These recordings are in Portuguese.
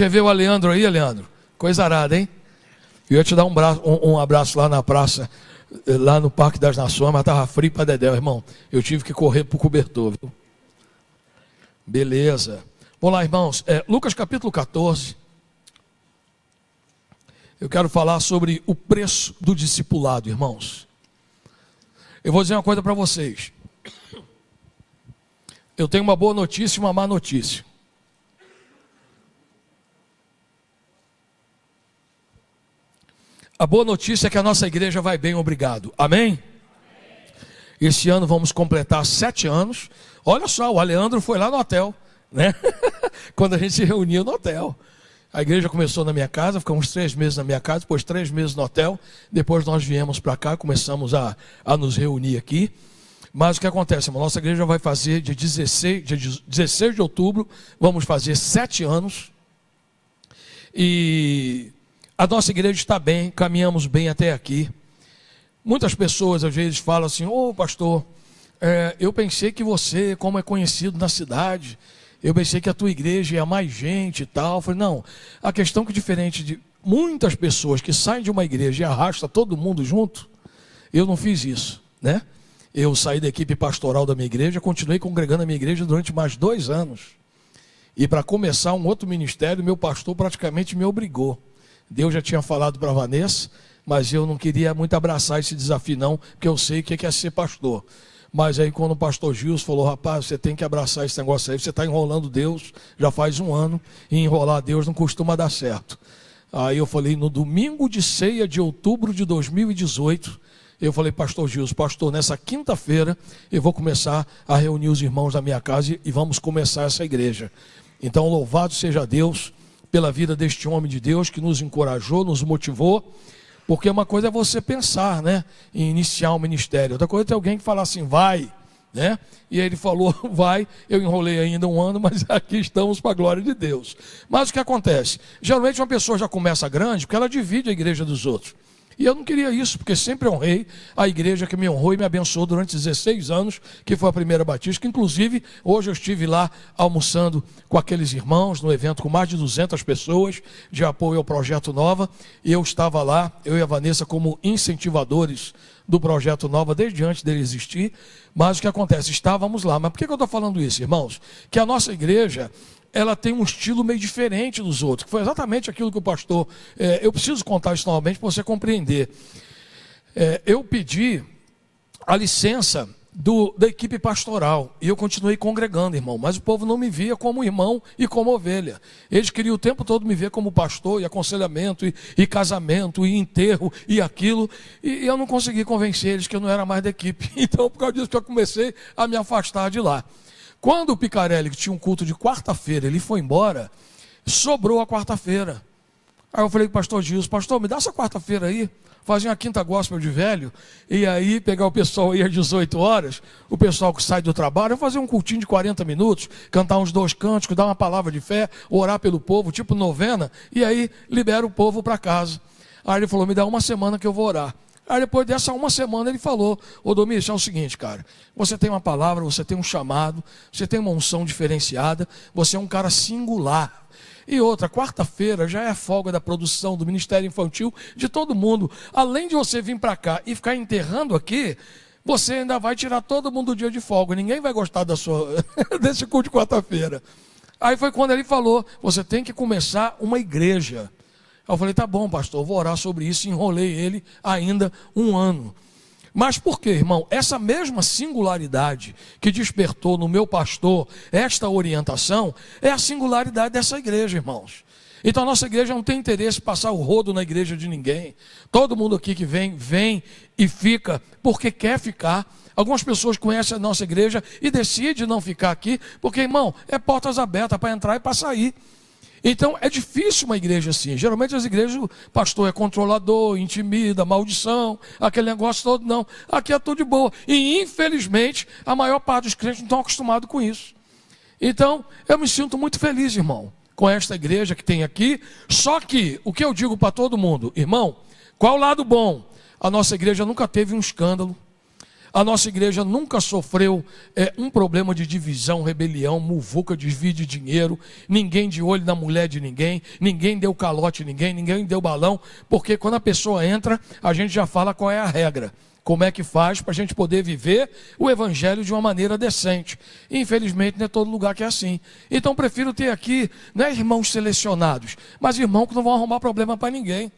Quer ver o Aleandro aí, Aleandro? Coisa arada, hein? Eu ia te dar um abraço lá na praça, lá no Parque das Nações, mas estava frio para dedéu, irmão. Eu tive que correr para o cobertor, viu? Beleza. Vamos lá, irmãos. Lucas capítulo 14. Eu quero falar sobre o preço do discipulado, irmãos. Eu vou dizer uma coisa para vocês. Eu tenho uma boa notícia e uma má notícia. A boa notícia é que a nossa igreja vai bem, obrigado. Amém? Esse ano vamos completar 7 anos. Olha só, o Aleandro foi lá no hotel, né? Quando a gente se reuniu no hotel. A igreja começou na minha casa, ficamos 3 meses na minha casa, depois 3 meses no hotel. Depois nós viemos para cá, começamos a nos reunir aqui. Mas o que acontece, irmão? Nossa igreja vai fazer dia 16 de outubro, vamos fazer 7 anos. E a nossa igreja está bem, caminhamos bem até aqui. Muitas pessoas às vezes falam assim: ô pastor, eu pensei que você, como é conhecido na cidade, eu pensei que a tua igreja ia mais gente e tal. Eu falei, não, a questão é que diferente de muitas pessoas que saem de uma igreja e arrastam todo mundo junto, eu não fiz isso, né? Eu saí da equipe pastoral da minha igreja, continuei congregando na minha igreja durante mais 2 anos. E para começar um outro ministério, meu pastor praticamente me obrigou. Deus já tinha falado para a Vanessa, mas eu não queria muito abraçar esse desafio não, porque eu sei o que é ser pastor. Mas aí quando o pastor Gilson falou, rapaz, você tem que abraçar esse negócio aí, você está enrolando Deus já faz 1 ano, e enrolar Deus não costuma dar certo. Aí eu falei, no domingo de ceia de outubro de 2018, eu falei, pastor Gilson, pastor, nessa quinta-feira eu vou começar a reunir os irmãos da minha casa e vamos começar essa igreja. Então louvado seja Deus pela vida deste homem de Deus que nos encorajou, nos motivou. Porque uma coisa é você pensar, né, em iniciar um ministério. Outra coisa é ter alguém que fala assim, vai, né? E aí ele falou, vai, eu enrolei ainda 1 ano, mas aqui estamos para a glória de Deus. Mas o que acontece? Geralmente uma pessoa já começa grande porque ela divide a igreja dos outros. E eu não queria isso, porque sempre honrei a igreja que me honrou e me abençoou durante 16 anos, que foi a Primeira Batista, que inclusive hoje eu estive lá almoçando com aqueles irmãos, no evento com mais de 200 pessoas, de apoio ao Projeto Nova, e eu estava lá, eu e a Vanessa como incentivadores do Projeto Nova, desde antes dele existir. Mas o que acontece? Estávamos lá. Mas por que eu estou falando isso, irmãos? Que a nossa igreja, ela tem um estilo meio diferente dos outros, que foi exatamente aquilo que o pastor... eu preciso contar isso novamente para você compreender. Eu pedi a licença da equipe pastoral, e eu continuei congregando, irmão, mas o povo não me via como irmão e como ovelha. Eles queriam o tempo todo me ver como pastor, e aconselhamento, e casamento, e enterro, e aquilo, e eu não consegui convencer eles que eu não era mais da equipe. Então, por causa disso, eu comecei a me afastar de lá. Quando o Picarelli, que tinha um culto de quarta-feira, ele foi embora, sobrou a quarta-feira. Aí eu falei para o pastor Gilson, pastor, me dá essa quarta-feira aí, fazer uma quinta gospel de velho, e aí pegar o pessoal aí às 18 horas, o pessoal que sai do trabalho, eu fazer um cultinho de 40 minutos, cantar uns 2 cânticos, dar uma palavra de fé, orar pelo povo, tipo novena, e aí libera o povo para casa. Aí ele falou, me dá 1 semana que eu vou orar. Aí depois dessa 1 semana ele falou, ô Domingos, é o seguinte, cara, você tem uma palavra, você tem um chamado, você tem uma unção diferenciada, você é um cara singular. E outra, quarta-feira já é a folga da produção do Ministério Infantil, de todo mundo. Além de você vir para cá e ficar enterrando aqui, você ainda vai tirar todo mundo do dia de folga, ninguém vai gostar desse culto de quarta-feira. Aí foi quando ele falou, você tem que começar uma igreja. Eu falei, tá bom, pastor, vou orar sobre isso, e enrolei ele ainda 1 ano. Mas por quê, irmão? Essa mesma singularidade que despertou no meu pastor esta orientação, é a singularidade dessa igreja, irmãos. Então a nossa igreja não tem interesse em passar o rodo na igreja de ninguém. Todo mundo aqui que vem e fica porque quer ficar. Algumas pessoas conhecem a nossa igreja e decidem não ficar aqui, porque, irmão, é portas abertas para entrar e para sair. Então é difícil uma igreja assim. Geralmente as igrejas, o pastor é controlador, intimida, maldição, aquele negócio todo. Não, aqui é tudo de boa. E infelizmente a maior parte dos crentes não estão acostumados com isso. Então eu me sinto muito feliz, irmão, com esta igreja que tem aqui. Só que o que eu digo para todo mundo, irmão, qual o lado bom? A nossa igreja nunca teve um escândalo. A nossa igreja nunca sofreu um problema de divisão, rebelião, muvuca, desvio de dinheiro, ninguém de olho na mulher de ninguém, ninguém deu calote em ninguém, ninguém deu balão, porque quando a pessoa entra, a gente já fala qual é a regra. Como é que faz para a gente poder viver o evangelho de uma maneira decente. Infelizmente não é todo lugar que é assim. Então prefiro ter aqui, não é irmãos selecionados, mas irmãos que não vão arrumar problema para ninguém.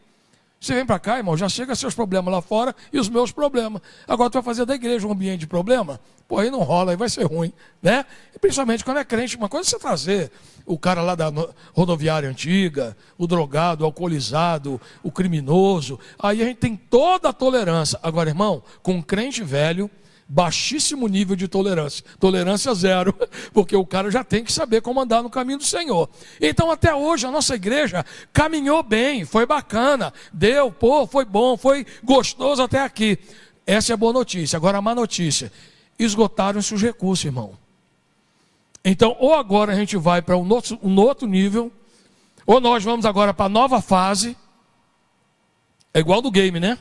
Você vem para cá, irmão, já chega seus problemas lá fora e os meus problemas. Agora tu vai fazer da igreja um ambiente de problema? Pô, aí não rola, aí vai ser ruim, né? E principalmente quando é crente, uma coisa é você trazer o cara lá da rodoviária antiga, o drogado, o alcoolizado, o criminoso. Aí a gente tem toda a tolerância. Agora, irmão, com um crente velho, baixíssimo nível de tolerância, tolerância zero, porque o cara já tem que saber como andar no caminho do Senhor. Então até hoje a nossa igreja caminhou bem, foi bacana, foi bom, foi gostoso até aqui. Essa é a boa notícia. Agora a má notícia, esgotaram-se os recursos, irmão. Então ou agora a gente vai para um outro nível, ou nós vamos agora para a nova fase, é igual do game, né?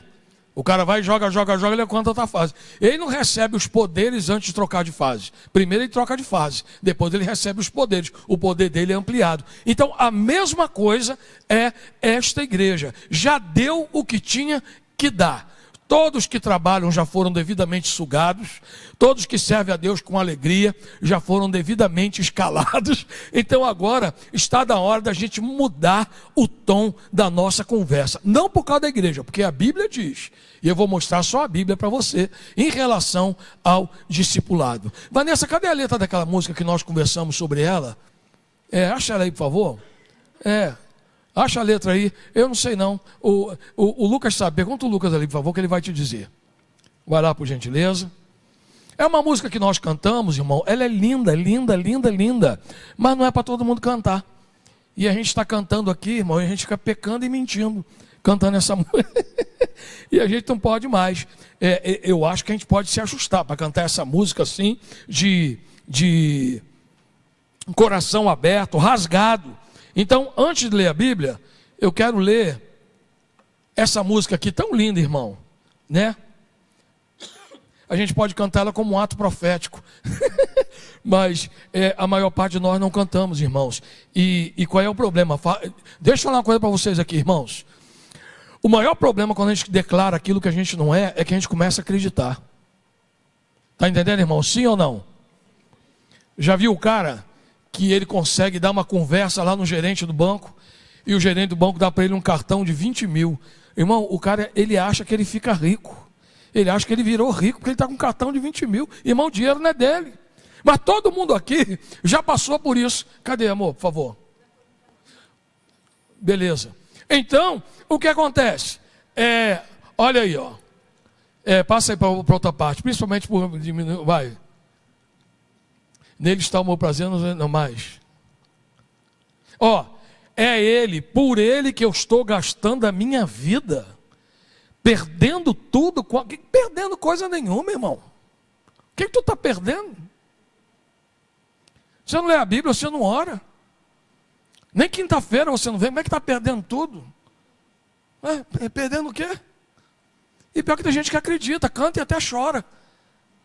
O cara vai, joga, ele alcança outra fase. Ele não recebe os poderes antes de trocar de fase. Primeiro ele troca de fase, depois ele recebe os poderes. O poder dele é ampliado. Então a mesma coisa é esta igreja. Já deu o que tinha que dar. Todos que trabalham já foram devidamente sugados, todos que servem a Deus com alegria já foram devidamente escalados. Então agora está na hora da gente mudar o tom da nossa conversa. Não por causa da igreja, porque a Bíblia diz, e eu vou mostrar só a Bíblia para você, em relação ao discipulado. Vanessa, cadê a letra daquela música que nós conversamos sobre ela? Acha ela aí, por favor. Acha a letra aí, eu não sei não. O Lucas sabe, pergunta o Lucas ali, por favor, que ele vai te dizer. Vai lá, por gentileza. É uma música que nós cantamos, irmão. Ela é linda, linda, linda, linda. Mas não é para todo mundo cantar. E a gente está cantando aqui, irmão, e a gente fica pecando e mentindo, cantando essa música. E a gente não pode mais. Eu acho que a gente pode se ajustar para cantar essa música assim, de coração aberto, rasgado. Então, antes de ler a Bíblia, eu quero ler essa música aqui tão linda, irmão, né? A gente pode cantar ela como um ato profético, mas a maior parte de nós não cantamos, irmãos. E qual é o problema? Deixa eu falar uma coisa para vocês aqui, irmãos. O maior problema quando a gente declara aquilo que a gente não é que a gente começa a acreditar. Está entendendo, irmão? Sim ou não? Já viu o cara que ele consegue dar uma conversa lá no gerente do banco, e o gerente do banco dá para ele um cartão de 20 mil. Irmão, o cara, ele acha que ele fica rico. Ele acha que ele virou rico porque ele está com um cartão de 20 mil. Irmão, o dinheiro não é dele. Mas todo mundo aqui já passou por isso. Cadê, amor, por favor? Beleza. Então, o que acontece? Olha aí, ó. Passa aí para outra parte, principalmente por diminuir. Vai. Nele está o meu prazer, não mais. Por ele que eu estou gastando a minha vida, perdendo tudo, perdendo coisa nenhuma, irmão. O que tu está perdendo? Você não lê a Bíblia, você não ora. Nem quinta-feira você não vem, como é que está perdendo tudo? Perdendo o quê? E pior que tem gente que acredita, canta e até chora.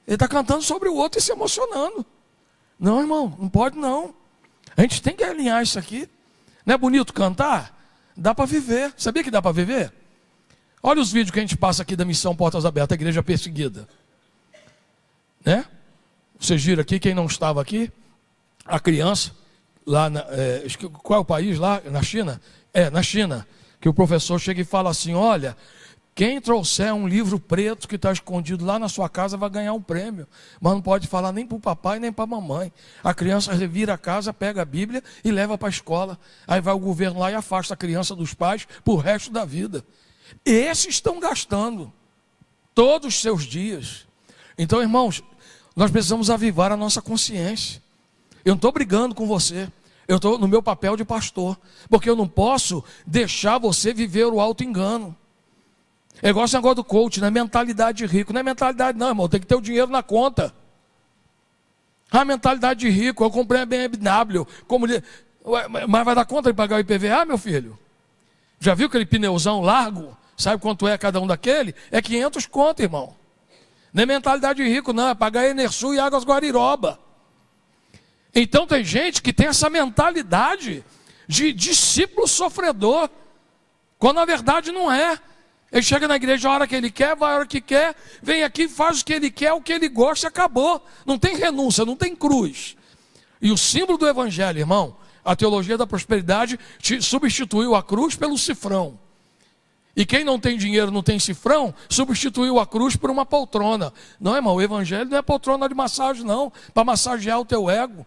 Ele está cantando sobre o outro e se emocionando. Não, irmão, não pode não. A gente tem que alinhar isso aqui. Não é bonito cantar? Dá para viver. Sabia que dá para viver? Olha os vídeos que a gente passa aqui da Missão Portas Abertas, a igreja perseguida. Né? Vocês viram aqui, quem não estava aqui, a criança, lá, qual é o país lá? Na China? Na China, que o professor chega e fala assim, olha, quem trouxer um livro preto que está escondido lá na sua casa vai ganhar um prêmio. Mas não pode falar nem para o papai nem para a mamãe. A criança revira a casa, pega a Bíblia e leva para a escola. Aí vai o governo lá e afasta a criança dos pais para o resto da vida. Esses estão gastando todos os seus dias. Então, irmãos, nós precisamos avivar a nossa consciência. Eu não estou brigando com você. Eu estou no meu papel de pastor. Porque eu não posso deixar você viver o auto-engano. É igual esse negócio do coach, não é mentalidade de rico. Não é mentalidade não, irmão, tem que ter o dinheiro na conta. A mentalidade de rico, eu comprei a BMW, mas vai dar conta de pagar o IPVA, meu filho? Já viu aquele pneuzão largo? Sabe quanto é cada um daquele? É 500 conto, irmão. Não é mentalidade de rico, não. É pagar Enersul e Águas Guariroba. Então tem gente que tem essa mentalidade de discípulo sofredor, quando na verdade não é. Ele chega na igreja a hora que ele quer, vai a hora que quer, vem aqui, faz o que ele quer, o que ele gosta e acabou. Não tem renúncia, não tem cruz. E o símbolo do evangelho, irmão, a teologia da prosperidade substituiu a cruz pelo cifrão. E quem não tem dinheiro, não tem cifrão, substituiu a cruz por uma poltrona. Não, irmão, o evangelho não é poltrona de massagem, não, para massagear o teu ego.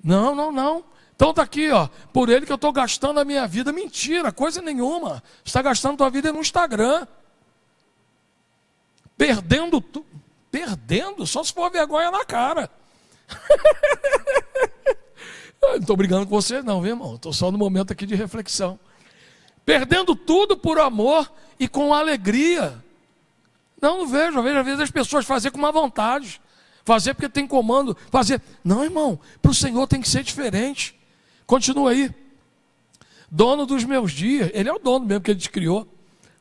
Não, não, não. Então está aqui, ó, por ele que eu estou gastando a minha vida. Mentira, coisa nenhuma. Você está gastando a tua vida no Instagram. Perdendo tudo. Perdendo? Só se for vergonha na cara. Não estou brigando com você não, viu, irmão? Estou só no momento aqui de reflexão. Perdendo tudo por amor e com alegria. Não vejo. Eu vejo às vezes as pessoas fazer com má vontade. Fazer porque tem comando. Fazer. Não, irmão, para o Senhor tem que ser diferente. Continua aí. Dono dos meus dias. Ele é o dono mesmo que ele te criou.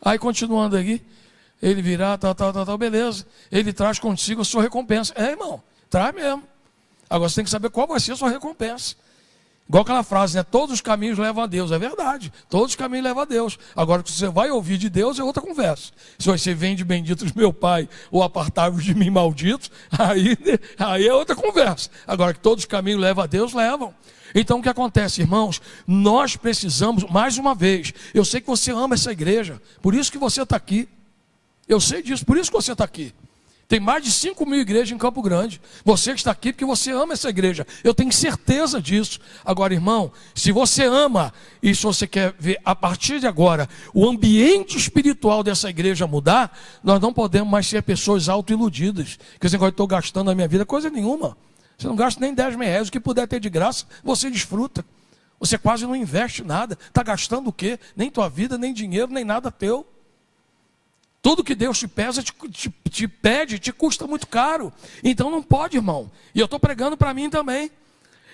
Aí continuando aqui. Ele virá, tal, beleza. Ele traz consigo a sua recompensa. É, irmão, traz mesmo. Agora você tem que saber qual vai ser a sua recompensa. Igual aquela frase, né? Todos os caminhos levam a Deus. É verdade. Todos os caminhos levam a Deus. Agora, que você vai ouvir de Deus é outra conversa. Se você vem de benditos meu Pai ou apartai-vos de mim malditos, aí é outra conversa. Agora, que todos os caminhos levam a Deus, levam. Então, o que acontece, irmãos? Nós precisamos, mais uma vez, eu sei que você ama essa igreja, por isso que você está aqui. Eu sei disso, por isso que você está aqui. Tem mais de 5.000 igrejas em Campo Grande. Você que está aqui porque você ama essa igreja. Eu tenho certeza disso. Agora, irmão, se você ama e se você quer ver a partir de agora o ambiente espiritual dessa igreja mudar, nós não podemos mais ser pessoas autoiludidas. Que esse negócio, estou gastando a minha vida, coisa nenhuma. Você não gasta nem 10 mil reais. O que puder ter de graça, você desfruta. Você quase não investe nada. Está gastando o quê? Nem tua vida, nem dinheiro, nem nada teu. Tudo que Deus te pesa, te pede, te custa muito caro. Então não pode, irmão. E eu estou pregando para mim também.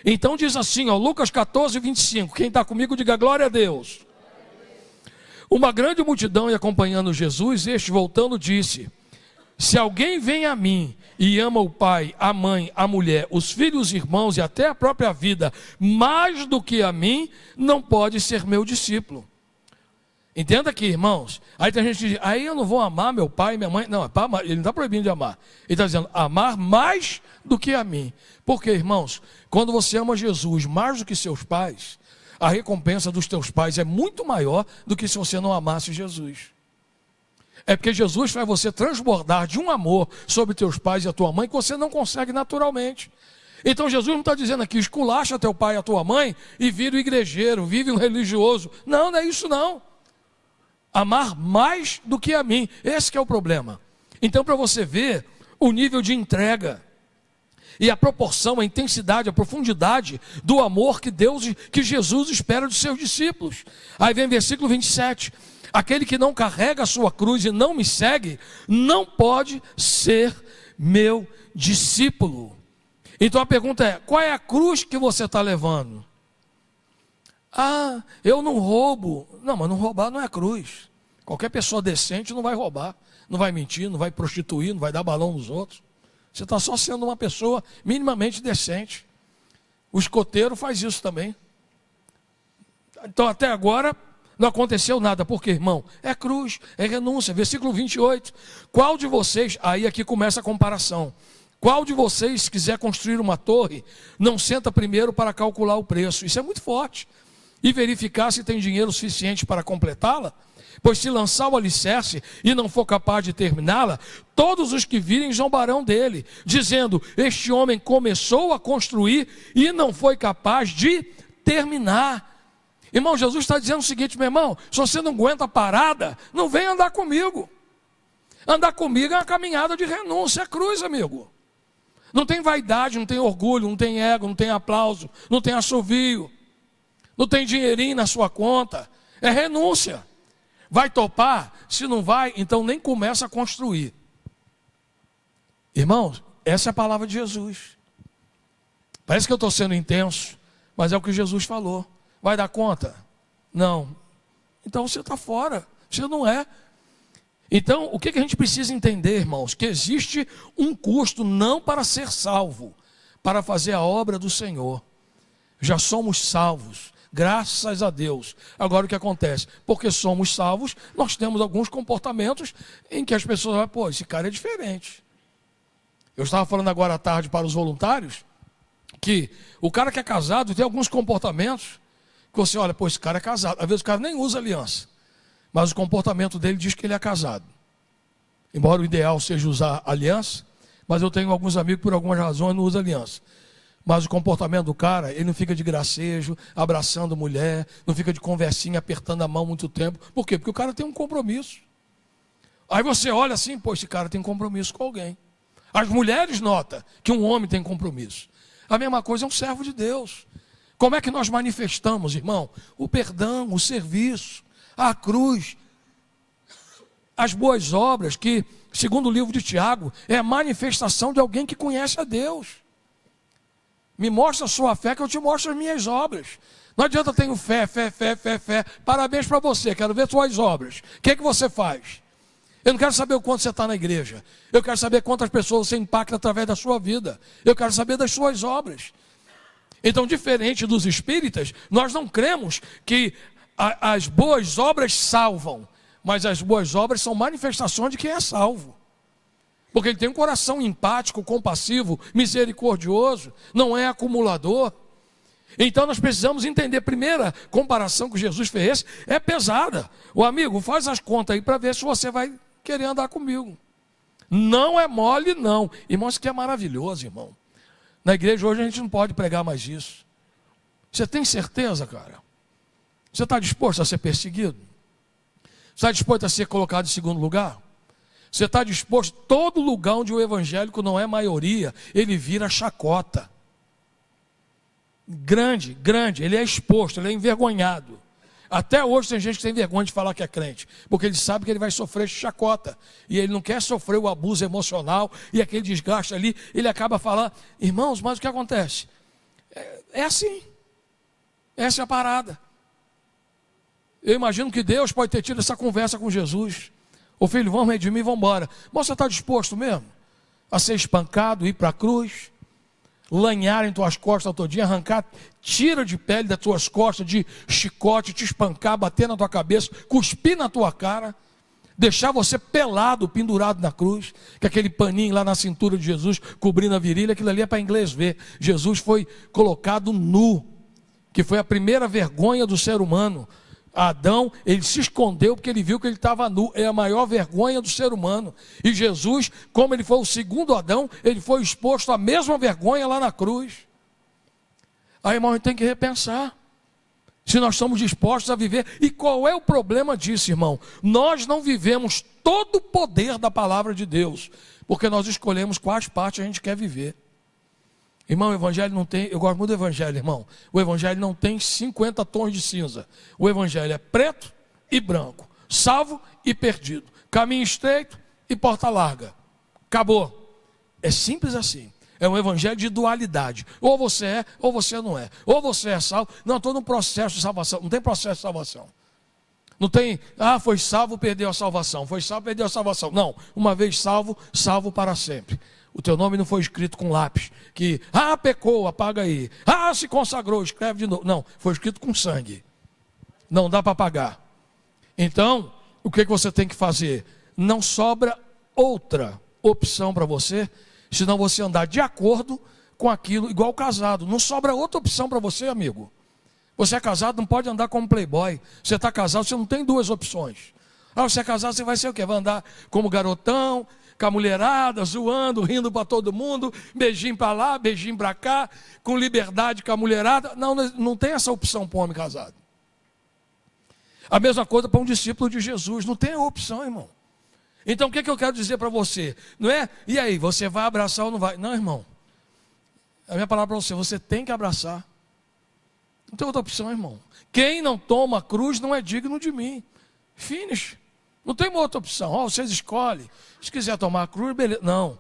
Então diz assim, ó, Lucas 14, 25. Quem está comigo, diga glória a Deus. Uma grande multidão ia acompanhando Jesus, este voltando disse: se alguém vem a mim e ama o pai, a mãe, a mulher, os filhos, os irmãos e até a própria vida, mais do que a mim, não pode ser meu discípulo. Entenda aqui, irmãos. Aí tem gente que diz, aí eu não vou amar meu pai e minha mãe. Não, ele não está proibindo de amar. Ele está dizendo, amar mais do que a mim. Porque, irmãos, quando você ama Jesus mais do que seus pais, a recompensa dos teus pais é muito maior do que se você não amasse Jesus. É porque Jesus faz você transbordar de um amor sobre teus pais e a tua mãe que você não consegue naturalmente. Então Jesus não está dizendo aqui, esculacha teu pai e a tua mãe e vira um igrejeiro, vive um religioso. Não, não é isso não. Amar mais do que a mim. Esse que é o problema. Então, para você ver o nível de entrega e a proporção, a intensidade, a profundidade do amor que Jesus espera dos seus discípulos. Aí vem o versículo 27. Aquele que não carrega a sua cruz e não me segue, não pode ser meu discípulo. Então a pergunta é, qual é a cruz que você está levando? Ah, eu não roubo. Não, mas não roubar não é cruz. Qualquer pessoa decente não vai roubar, não vai mentir, não vai prostituir, não vai dar balão nos outros. Você está só sendo uma pessoa minimamente decente. O escoteiro faz isso também. Então até agora não aconteceu nada. Por quê, irmão? É cruz, é renúncia. Versículo 28. Qual de vocês, aí aqui começa a comparação. Qual de vocês, se quiser construir uma torre, não senta primeiro para calcular o preço? Isso é muito forte. E verificar se tem dinheiro suficiente para completá-la? Pois se lançar o alicerce e não for capaz de terminá-la, todos os que virem zombarão dele, dizendo, este homem começou a construir e não foi capaz de terminar. Irmão, Jesus está dizendo o seguinte, meu irmão, se você não aguenta a parada, não vem andar comigo. Andar comigo é uma caminhada de renúncia, é cruz, amigo. Não tem vaidade, não tem orgulho, não tem ego, não tem aplauso, não tem assovio. Não tem dinheirinho na sua conta, é renúncia. Vai topar? Se não vai, então nem começa a construir. Irmãos, essa é a palavra de Jesus. Parece que eu estou sendo intenso, mas é o que Jesus falou. Vai dar conta? Não. Então você está fora, você não é. Então, o que a gente precisa entender, irmãos? Que existe um custo não para ser salvo, para fazer a obra do Senhor. Já somos salvos, graças a Deus. Agora o que acontece? Porque somos salvos, nós temos alguns comportamentos em que as pessoas falam, pô, esse cara é diferente. Eu estava falando agora à tarde para os voluntários, que o cara que é casado tem alguns comportamentos, que você olha, pô, esse cara é casado. Às vezes o cara nem usa aliança, mas o comportamento dele diz que ele é casado. Embora o ideal seja usar aliança, mas eu tenho alguns amigos que por algumas razões não usam aliança. Mas o comportamento do cara, ele não fica de gracejo, abraçando mulher, não fica de conversinha, apertando a mão muito tempo. Por quê? Porque o cara tem um compromisso. Aí você olha assim, pô, esse cara tem compromisso com alguém. As mulheres notam que um homem tem compromisso. A mesma coisa é um servo de Deus. Como é que nós manifestamos, irmão? O perdão, o serviço, a cruz, as boas obras, que, segundo o livro de Tiago, é a manifestação de alguém que conhece a Deus. Me mostra a sua fé que eu te mostro as minhas obras. Não adianta eu tenho fé. Parabéns para você, quero ver suas obras. O que você faz? Eu não quero saber o quanto você está na igreja. Eu quero saber quantas pessoas você impacta através da sua vida. Eu quero saber das suas obras. Então, diferente dos espíritas, nós não cremos que as boas obras salvam, mas as boas obras são manifestações de quem é salvo. Porque ele tem um coração empático, compassivo, misericordioso, não é acumulador. Então nós precisamos entender, primeira comparação que Jesus fez é pesada. O amigo, faz as contas aí para ver se você vai querer andar comigo. Não é mole não. Irmão, isso aqui é maravilhoso, irmão. Na igreja hoje a gente não pode pregar mais isso. Você tem certeza, cara? Você está disposto a ser perseguido? Você está disposto a ser colocado em segundo lugar? Você está disposto? Todo lugar onde o evangélico não é maioria, ele vira chacota. Grande, ele é exposto, ele é envergonhado. Até hoje tem gente que tem vergonha de falar que é crente, porque ele sabe que ele vai sofrer chacota, e ele não quer sofrer o abuso emocional, e aquele desgaste ali, ele acaba falando, irmãos, mas o que acontece? É assim, essa é a parada. Eu imagino que Deus pode ter tido essa conversa com Jesus. Ô filho, vamos redimir, vamos embora. Mas você está disposto mesmo a ser espancado, ir para a cruz, lanhar em tuas costas todo dia, arrancar tira de pele das tuas costas, de chicote, te espancar, bater na tua cabeça, cuspir na tua cara, deixar você pelado, pendurado na cruz, com aquele paninho lá na cintura de Jesus, cobrindo a virilha, aquilo ali é para inglês ver. Jesus foi colocado nu, que foi a primeira vergonha do ser humano. Adão, ele se escondeu porque ele viu que ele estava nu, é a maior vergonha do ser humano. E Jesus, como ele foi o segundo Adão, ele foi exposto à mesma vergonha lá na cruz. Aí, irmão, a gente tem que repensar se nós estamos dispostos a viver. E qual é o problema disso, irmão? Nós não vivemos todo o poder da palavra de Deus, porque nós escolhemos quais partes a gente quer viver. Irmão, o evangelho não tem, eu gosto muito do evangelho, irmão. O evangelho não tem 50 tons de cinza. O evangelho é preto e branco, salvo e perdido, caminho estreito e porta larga. Acabou. É simples assim. É um evangelho de dualidade. Ou você é, ou você não é. Ou você é salvo. Não, estou num processo de salvação. Não tem processo de salvação. Não tem, foi salvo, perdeu a salvação. Foi salvo, perdeu a salvação. Não, uma vez salvo, salvo para sempre. O teu nome não foi escrito com lápis, que, pecou, apaga aí. Se consagrou, escreve de novo. Não, foi escrito com sangue. Não dá para apagar. Então, o que você tem que fazer? Não sobra outra opção para você, senão você andar de acordo com aquilo, igual casado. Não sobra outra opção para você, amigo. Você é casado, não pode andar como playboy. Você está casado, você não tem duas opções. Você é casado, você vai ser o quê? Vai andar como garotão, com a mulherada, zoando, rindo para todo mundo, beijinho para lá, beijinho para cá, com liberdade com a mulherada. Não tem essa opção para um homem casado. A mesma coisa para um discípulo de Jesus, não tem opção, irmão. Então o que eu quero dizer para você? Não é, e aí, você vai abraçar ou não vai? Não, irmão. A minha palavra para você, você tem que abraçar. Não tem outra opção, irmão. Quem não toma a cruz não é digno de mim. Finish. Não tem uma outra opção. Vocês escolhem. Se quiser tomar a cruz, beleza. Não.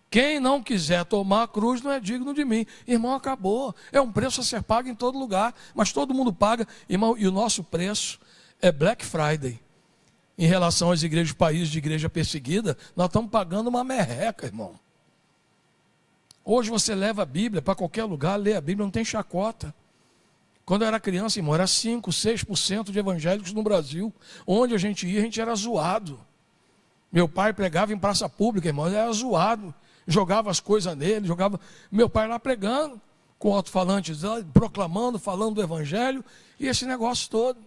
Quem não quiser tomar a cruz não é digno de mim. Irmão, acabou. É um preço a ser pago em todo lugar. Mas todo mundo paga. Irmão, e o nosso preço é Black Friday. em relação às igrejas, países de igreja perseguida, nós estamos pagando uma merreca, irmão. Hoje você leva a Bíblia para qualquer lugar, lê a Bíblia, não tem chacota. Quando eu era criança, irmão, era 5, 6% de evangélicos no Brasil. Onde a gente ia, a gente era zoado. Meu pai pregava em praça pública, irmão, ele era zoado. Jogava as coisas nele, jogava... Meu pai lá pregando, com alto-falantes, proclamando, falando do evangelho, e esse negócio todo.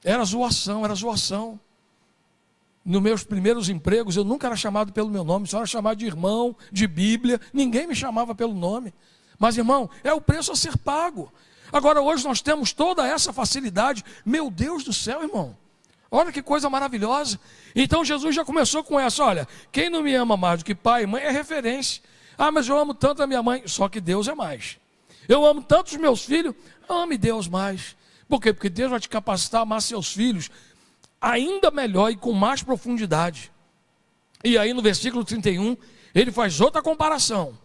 Era zoação, era zoação. Nos meus primeiros empregos, eu nunca era chamado pelo meu nome, só era chamado de irmão, de Bíblia, ninguém me chamava pelo nome. Mas, irmão, é o preço a ser pago. Agora, hoje nós temos toda essa facilidade. Meu Deus do céu, irmão. Olha que coisa maravilhosa. Então, Jesus já começou com essa. Olha, quem não me ama mais do que pai e mãe é referência. Ah, mas eu amo tanto a minha mãe. Só que Deus é mais. Eu amo tanto os meus filhos. Ame Deus mais. Por quê? Porque Deus vai te capacitar a amar seus filhos ainda melhor e com mais profundidade. E aí no versículo 31, ele faz outra comparação.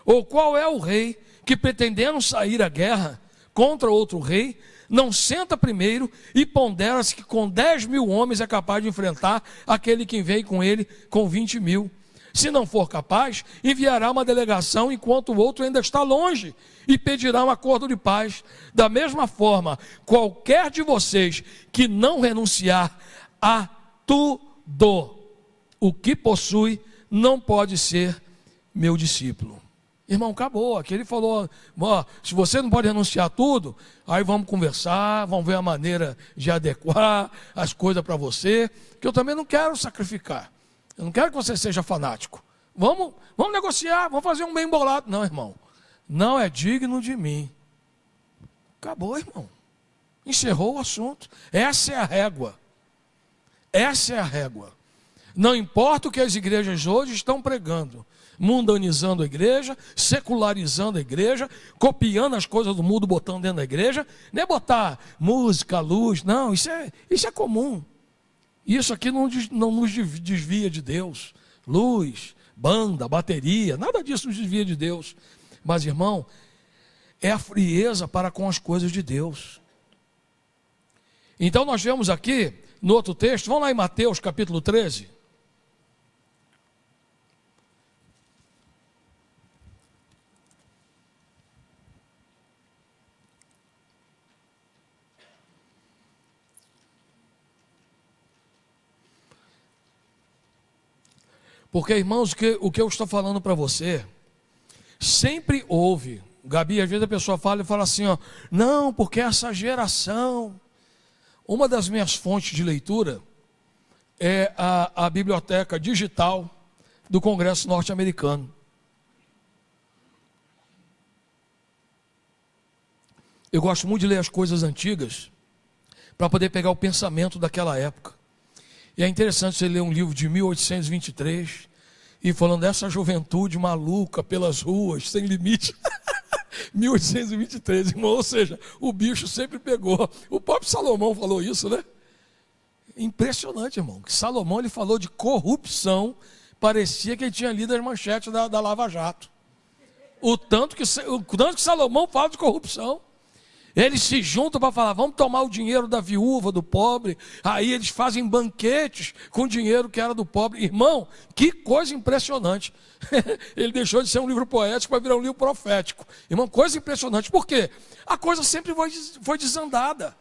Ou qual é o rei que, pretendendo sair à guerra contra outro rei, não senta primeiro e pondera-se que com 10.000 homens é capaz de enfrentar aquele que vem com ele com 20.000. Se não for capaz, enviará uma delegação enquanto o outro ainda está longe e pedirá um acordo de paz. Da mesma forma, qualquer de vocês que não renunciar a tudo o que possui, não pode ser meu discípulo. Irmão, acabou. Aqui ele falou, se você não pode renunciar a tudo, aí vamos conversar, vamos ver a maneira de adequar as coisas para você, que eu também não quero sacrificar. Eu não quero que você seja fanático. Vamos negociar, vamos fazer um bem bolado. Não, irmão, não é digno de mim. Acabou, irmão. Encerrou o assunto. Essa é a régua. Essa é a régua. Não importa o que as igrejas hoje estão pregando, mundanizando a igreja, secularizando a igreja, copiando as coisas do mundo, botando dentro da igreja. Não é botar música, luz, não, isso é comum. Isso aqui não nos desvia de Deus. Luz, banda, bateria, nada disso nos desvia de Deus. Mas, irmão, é a frieza para com as coisas de Deus. Então nós vemos aqui, no outro texto, vamos lá em Mateus capítulo 13. Porque, irmãos, o que eu estou falando para você, sempre houve. Gabi, às vezes a pessoa fala e fala assim, ó, não, porque essa geração... Uma das minhas fontes de leitura é a biblioteca digital do Congresso norte-americano. Eu gosto muito de ler as coisas antigas, para poder pegar o pensamento daquela época. E é interessante você ler um livro de 1823 e falando dessa juventude maluca pelas ruas, sem limite. 1823, irmão, ou seja, o bicho sempre pegou. O próprio Salomão falou isso, né? Impressionante, irmão. Que Salomão ele falou de corrupção, parecia que ele tinha lido as manchetes da Lava Jato. O tanto que Salomão fala de corrupção. Eles se juntam para falar, vamos tomar o dinheiro da viúva, do pobre. Aí eles fazem banquetes com o dinheiro que era do pobre. Irmão, que coisa impressionante. Ele deixou de ser um livro poético para virar um livro profético. Irmão, coisa impressionante. Por quê? A coisa sempre foi desandada.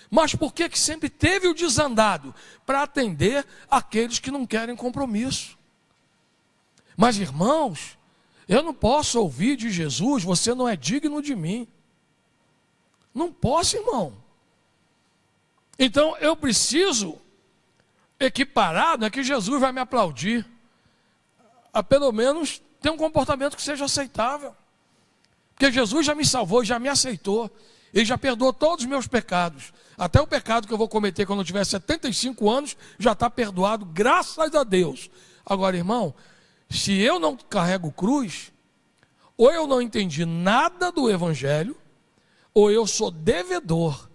Mas por que sempre teve o desandado? Para atender aqueles que não querem compromisso. Mas, irmãos, eu não posso ouvir de Jesus, você não é digno de mim. Não posso, irmão. Então eu preciso equiparar, não é que Jesus vai me aplaudir, a pelo menos ter um comportamento que seja aceitável. Porque Jesus já me salvou, já me aceitou, Ele já perdoou todos os meus pecados. Até o pecado que eu vou cometer quando eu tiver 75 anos, já está perdoado, graças a Deus. Agora, irmão, se eu não carrego cruz, ou eu não entendi nada do Evangelho, ou eu sou devedor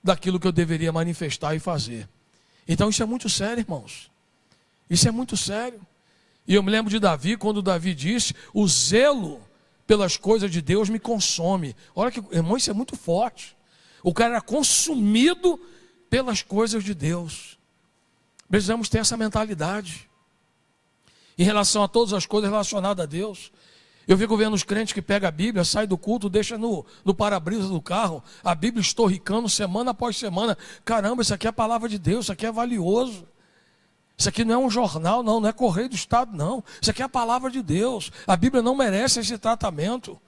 daquilo que eu deveria manifestar e fazer. Então isso é muito sério, irmãos. Isso é muito sério. E eu me lembro de Davi, quando Davi disse, o zelo pelas coisas de Deus me consome. Olha que, irmão, isso é muito forte. O cara era consumido pelas coisas de Deus. Precisamos ter essa mentalidade em relação a todas as coisas relacionadas a Deus. Eu fico vendo os crentes que pegam a Bíblia, sai do culto, deixa no para-brisa do carro, a Bíblia estorricando semana após semana. Caramba, isso aqui é a palavra de Deus, isso aqui é valioso. Isso aqui não é um jornal, não é Correio do Estado, não. Isso aqui é a palavra de Deus. A Bíblia não merece esse tratamento.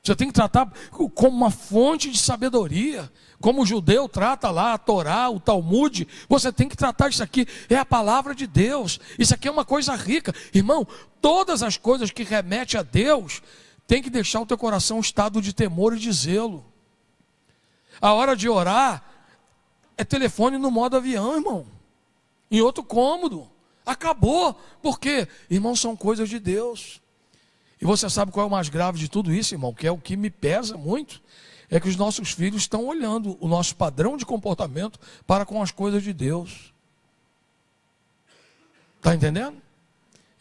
Você tem que tratar como uma fonte de sabedoria. Como o judeu trata lá a Torá, o Talmud. Você tem que tratar isso aqui. É a palavra de Deus. Isso aqui é uma coisa rica. Irmão, todas as coisas que remetem a Deus, tem que deixar o teu coração em estado de temor e de zelo. A hora de orar é telefone no modo avião, irmão. Em outro cômodo. Acabou. Por quê? Irmão, são coisas de Deus. E você sabe qual é o mais grave de tudo isso, irmão? Que é o que me pesa muito. É que os nossos filhos estão olhando o nosso padrão de comportamento para com as coisas de Deus. Está entendendo?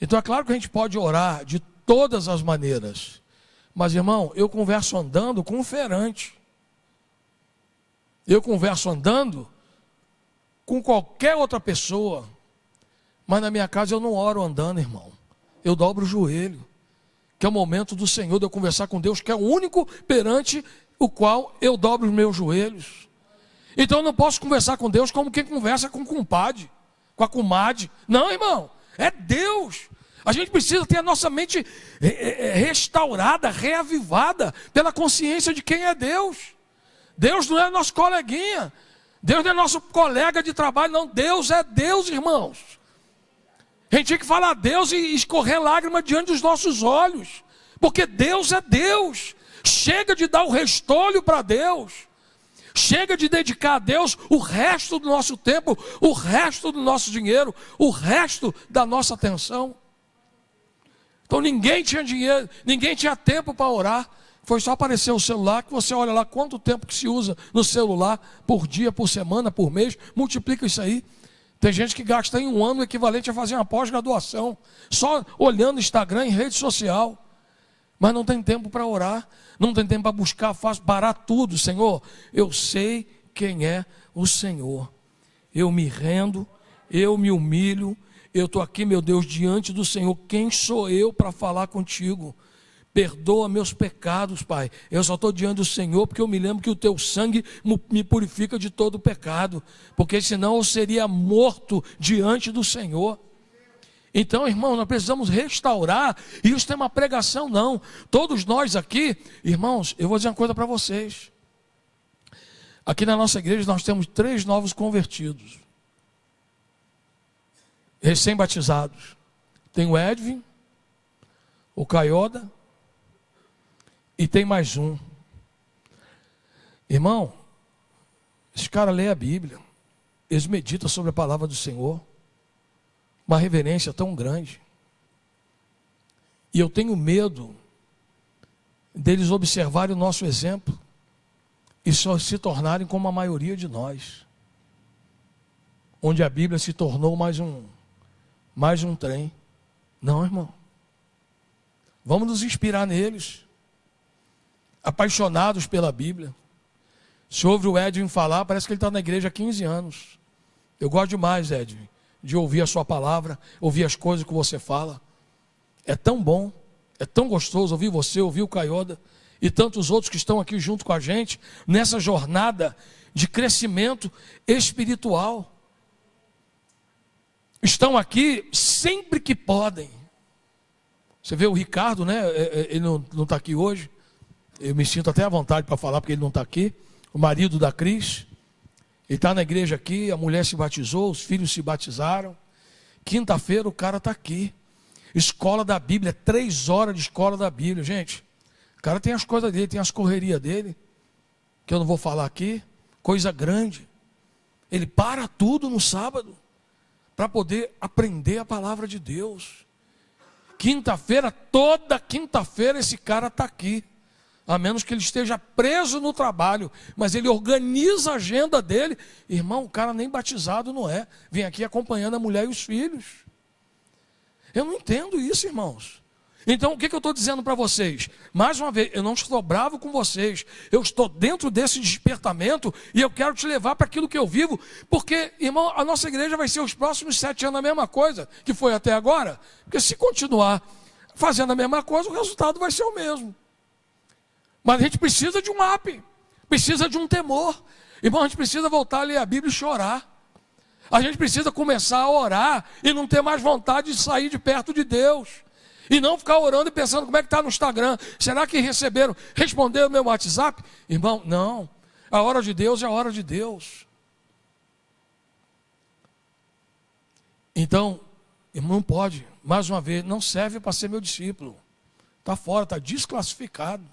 Então é claro que a gente pode orar de todas as maneiras. Mas, irmão, eu converso andando com um feirante. Eu converso andando com qualquer outra pessoa. Mas na minha casa eu não oro andando, irmão. Eu dobro o joelho. Que é o momento do Senhor, de eu conversar com Deus, que é o único perante o qual eu dobro os meus joelhos. Então eu não posso conversar com Deus como quem conversa com o compadre, com a comadre. Não, irmão, é Deus. A gente precisa ter a nossa mente restaurada, reavivada, pela consciência de quem é Deus. Deus não é nosso coleguinha, Deus não é nosso colega de trabalho, não. Deus é Deus, irmãos. A gente tinha que falar a Deus e escorrer lágrima diante dos nossos olhos, porque Deus é Deus. Chega de dar o restolho para Deus, chega de dedicar a Deus o resto do nosso tempo, o resto do nosso dinheiro, o resto da nossa atenção. Então ninguém tinha dinheiro, ninguém tinha tempo para orar. Foi só aparecer o celular, que você olha lá quanto tempo que se usa no celular, por dia, por semana, por mês, multiplica isso aí. Tem gente que gasta em um ano o equivalente a fazer uma pós-graduação, só olhando Instagram e rede social. Mas não tem tempo para orar, não tem tempo para buscar, parar tudo. Senhor, eu sei quem é o Senhor. Eu me rendo, eu me humilho, eu estou aqui, meu Deus, diante do Senhor. Quem sou eu para falar contigo? Perdoa meus pecados, Pai. Eu só estou diante do Senhor porque eu me lembro que o teu sangue me purifica de todo pecado. Porque senão eu seria morto diante do Senhor. Então, irmão, nós precisamos restaurar. E isso tem uma pregação, não. Todos nós aqui, irmãos, eu vou dizer uma coisa para vocês. Aqui na nossa igreja nós temos 3 novos convertidos. Recém-batizados. Tem o Edwin, o Caioda e tem mais um. Irmão, esse cara lê a Bíblia. Eles meditam sobre a palavra do Senhor. Uma reverência tão grande. E eu tenho medo deles observarem o nosso exemplo e só se tornarem como a maioria de nós, onde a Bíblia se tornou mais um trem. Não, irmão. Vamos nos inspirar neles, apaixonados pela Bíblia. Se ouve o Edwin falar, parece que ele está na igreja há 15 anos. Eu gosto demais, Edwin, de ouvir a sua palavra, ouvir as coisas que você fala. É tão bom, é tão gostoso ouvir você, ouvir o Caioda e tantos outros que estão aqui junto com a gente, nessa jornada de crescimento espiritual. Estão aqui sempre que podem. Você vê o Ricardo, né? Ele não está aqui hoje. Eu me sinto até à vontade para falar porque ele não está aqui. O marido da Cris. Ele está na igreja aqui, a mulher se batizou, os filhos se batizaram. Quinta-feira o cara está aqui. Escola da Bíblia, 3 horas de escola da Bíblia. Gente, o cara tem as coisas dele, tem as correrias dele, que eu não vou falar aqui. Coisa grande. Ele para tudo no sábado para poder aprender a palavra de Deus. Quinta-feira, toda quinta-feira esse cara está aqui. A menos que ele esteja preso no trabalho, mas ele organiza a agenda dele. Irmão, o cara nem batizado não é. Vem aqui acompanhando a mulher e os filhos. Eu não entendo isso, irmãos. Então, o que eu estou dizendo para vocês? Mais uma vez, eu não estou bravo com vocês. Eu estou dentro desse despertamento e eu quero te levar para aquilo que eu vivo. Porque, irmão, a nossa igreja vai ser os próximos 7 anos a mesma coisa que foi até agora. Porque se continuar fazendo a mesma coisa, o resultado vai ser o mesmo. Mas a gente precisa de um up, precisa de um temor. Irmão, a gente precisa voltar a ler a Bíblia e chorar. A gente precisa começar a orar e não ter mais vontade de sair de perto de Deus. E não ficar orando e pensando como é que está no Instagram. Será que responderam o meu WhatsApp? Irmão, não. A hora de Deus é a hora de Deus. Então, irmão, não pode. Mais uma vez, não serve para ser meu discípulo. Está fora, está desclassificado.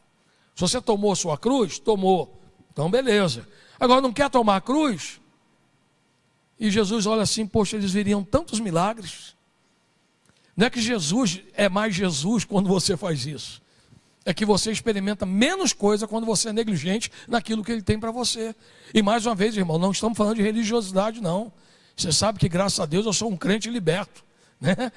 Se você tomou sua cruz, tomou. Então, beleza. Agora, não quer tomar a cruz? E Jesus olha assim, poxa, eles veriam tantos milagres. Não é que Jesus é mais Jesus quando você faz isso. É que você experimenta menos coisa quando você é negligente naquilo que Ele tem para você. E mais uma vez, irmão, não estamos falando de religiosidade, não. Você sabe que, graças a Deus, eu sou um crente liberto, né?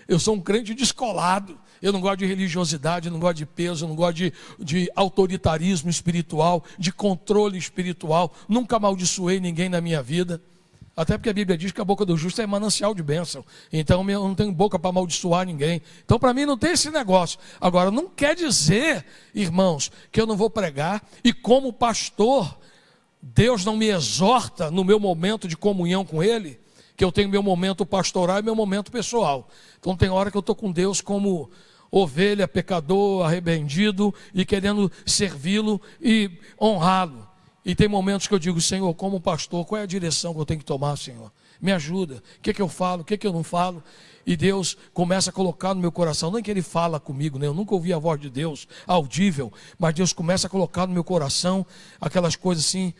Eu sou um crente descolado. Eu não gosto de religiosidade, eu não gosto de peso, eu não gosto de autoritarismo espiritual, de controle espiritual. Nunca amaldiçoei ninguém na minha vida. Até porque a Bíblia diz que a boca do justo é manancial de bênção. Então eu não tenho boca para amaldiçoar ninguém. Então para mim não tem esse negócio. Agora não quer dizer, irmãos, que eu não vou pregar. E como pastor, Deus não me exorta no meu momento de comunhão com Ele, que eu tenho meu momento pastoral e meu momento pessoal. Então tem hora que eu estou com Deus como ovelha, pecador, arrependido e querendo servi-lo e honrá-lo. E tem momentos que eu digo, Senhor, como pastor, qual é a direção que eu tenho que tomar, Senhor? Me ajuda. O que eu falo, o que eu não falo? E Deus começa a colocar no meu coração, não é que Ele fala comigo, né? Eu nunca ouvi a voz de Deus audível, mas Deus começa a colocar no meu coração aquelas coisas assim,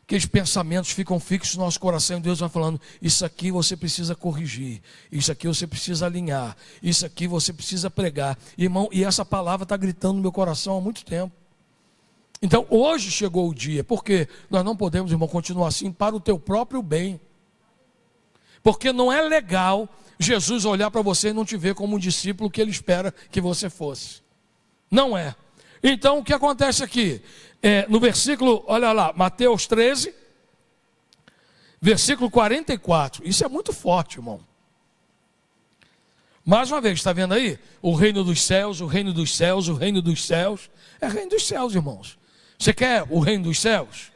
aqueles pensamentos ficam fixos no nosso coração e Deus vai falando, isso aqui você precisa corrigir, isso aqui você precisa alinhar, isso aqui você precisa pregar. Irmão, e essa palavra está gritando no meu coração há muito tempo. Então hoje chegou o dia, porque nós não podemos, irmão, continuar assim para o teu próprio bem. Porque não é legal Jesus olhar para você e não te ver como um discípulo que Ele espera que você fosse. Não é. Então o que acontece aqui? No versículo, olha lá, Mateus 13, versículo 44. Isso é muito forte, irmão. Mais uma vez, está vendo aí? O reino dos céus, o reino dos céus, o reino dos céus. É o reino dos céus, irmãos. Você quer o reino dos céus?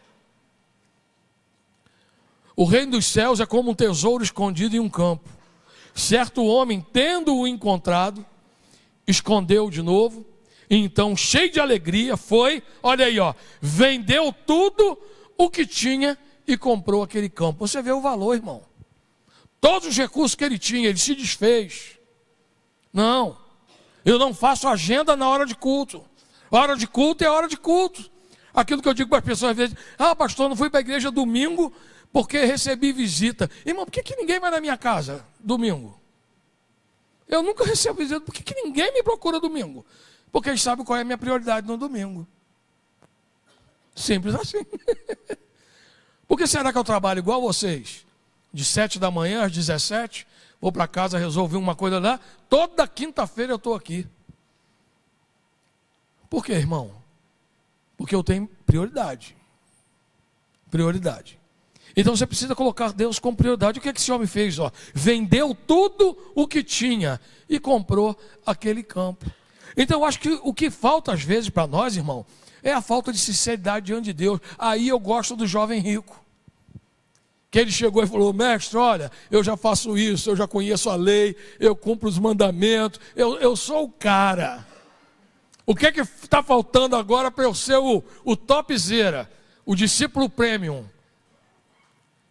O reino dos céus é como um tesouro escondido em um campo. Certo homem, tendo-o encontrado, escondeu de novo. E então, cheio de alegria, foi, olha aí, ó, vendeu tudo o que tinha e comprou aquele campo. Você vê o valor, irmão. Todos os recursos que ele tinha, ele se desfez. Não, eu não faço agenda na hora de culto. A hora de culto é a hora de culto. Aquilo que eu digo para as pessoas às vezes, pastor, não fui para a igreja domingo porque recebi visita. Irmão, por que ninguém vai na minha casa domingo? Eu nunca recebo visita, por que ninguém me procura domingo? Porque eles sabem qual é a minha prioridade no domingo. Simples assim. Por que será que eu trabalho igual vocês? De 7 da manhã às 17, vou para casa resolver uma coisa lá, toda quinta-feira eu estou aqui. Por quê, irmão? Porque eu tenho prioridade. Prioridade. Então você precisa colocar Deus como prioridade. O que esse homem fez? Vendeu tudo o que tinha e comprou aquele campo. Então eu acho que o que falta às vezes para nós, irmão, é a falta de sinceridade diante de Deus. Aí eu gosto do jovem rico. Que ele chegou e falou, mestre, olha, eu já faço isso, eu já conheço a lei, eu cumpro os mandamentos, eu sou o cara. O que está faltando agora para eu ser o topzera, o discípulo premium?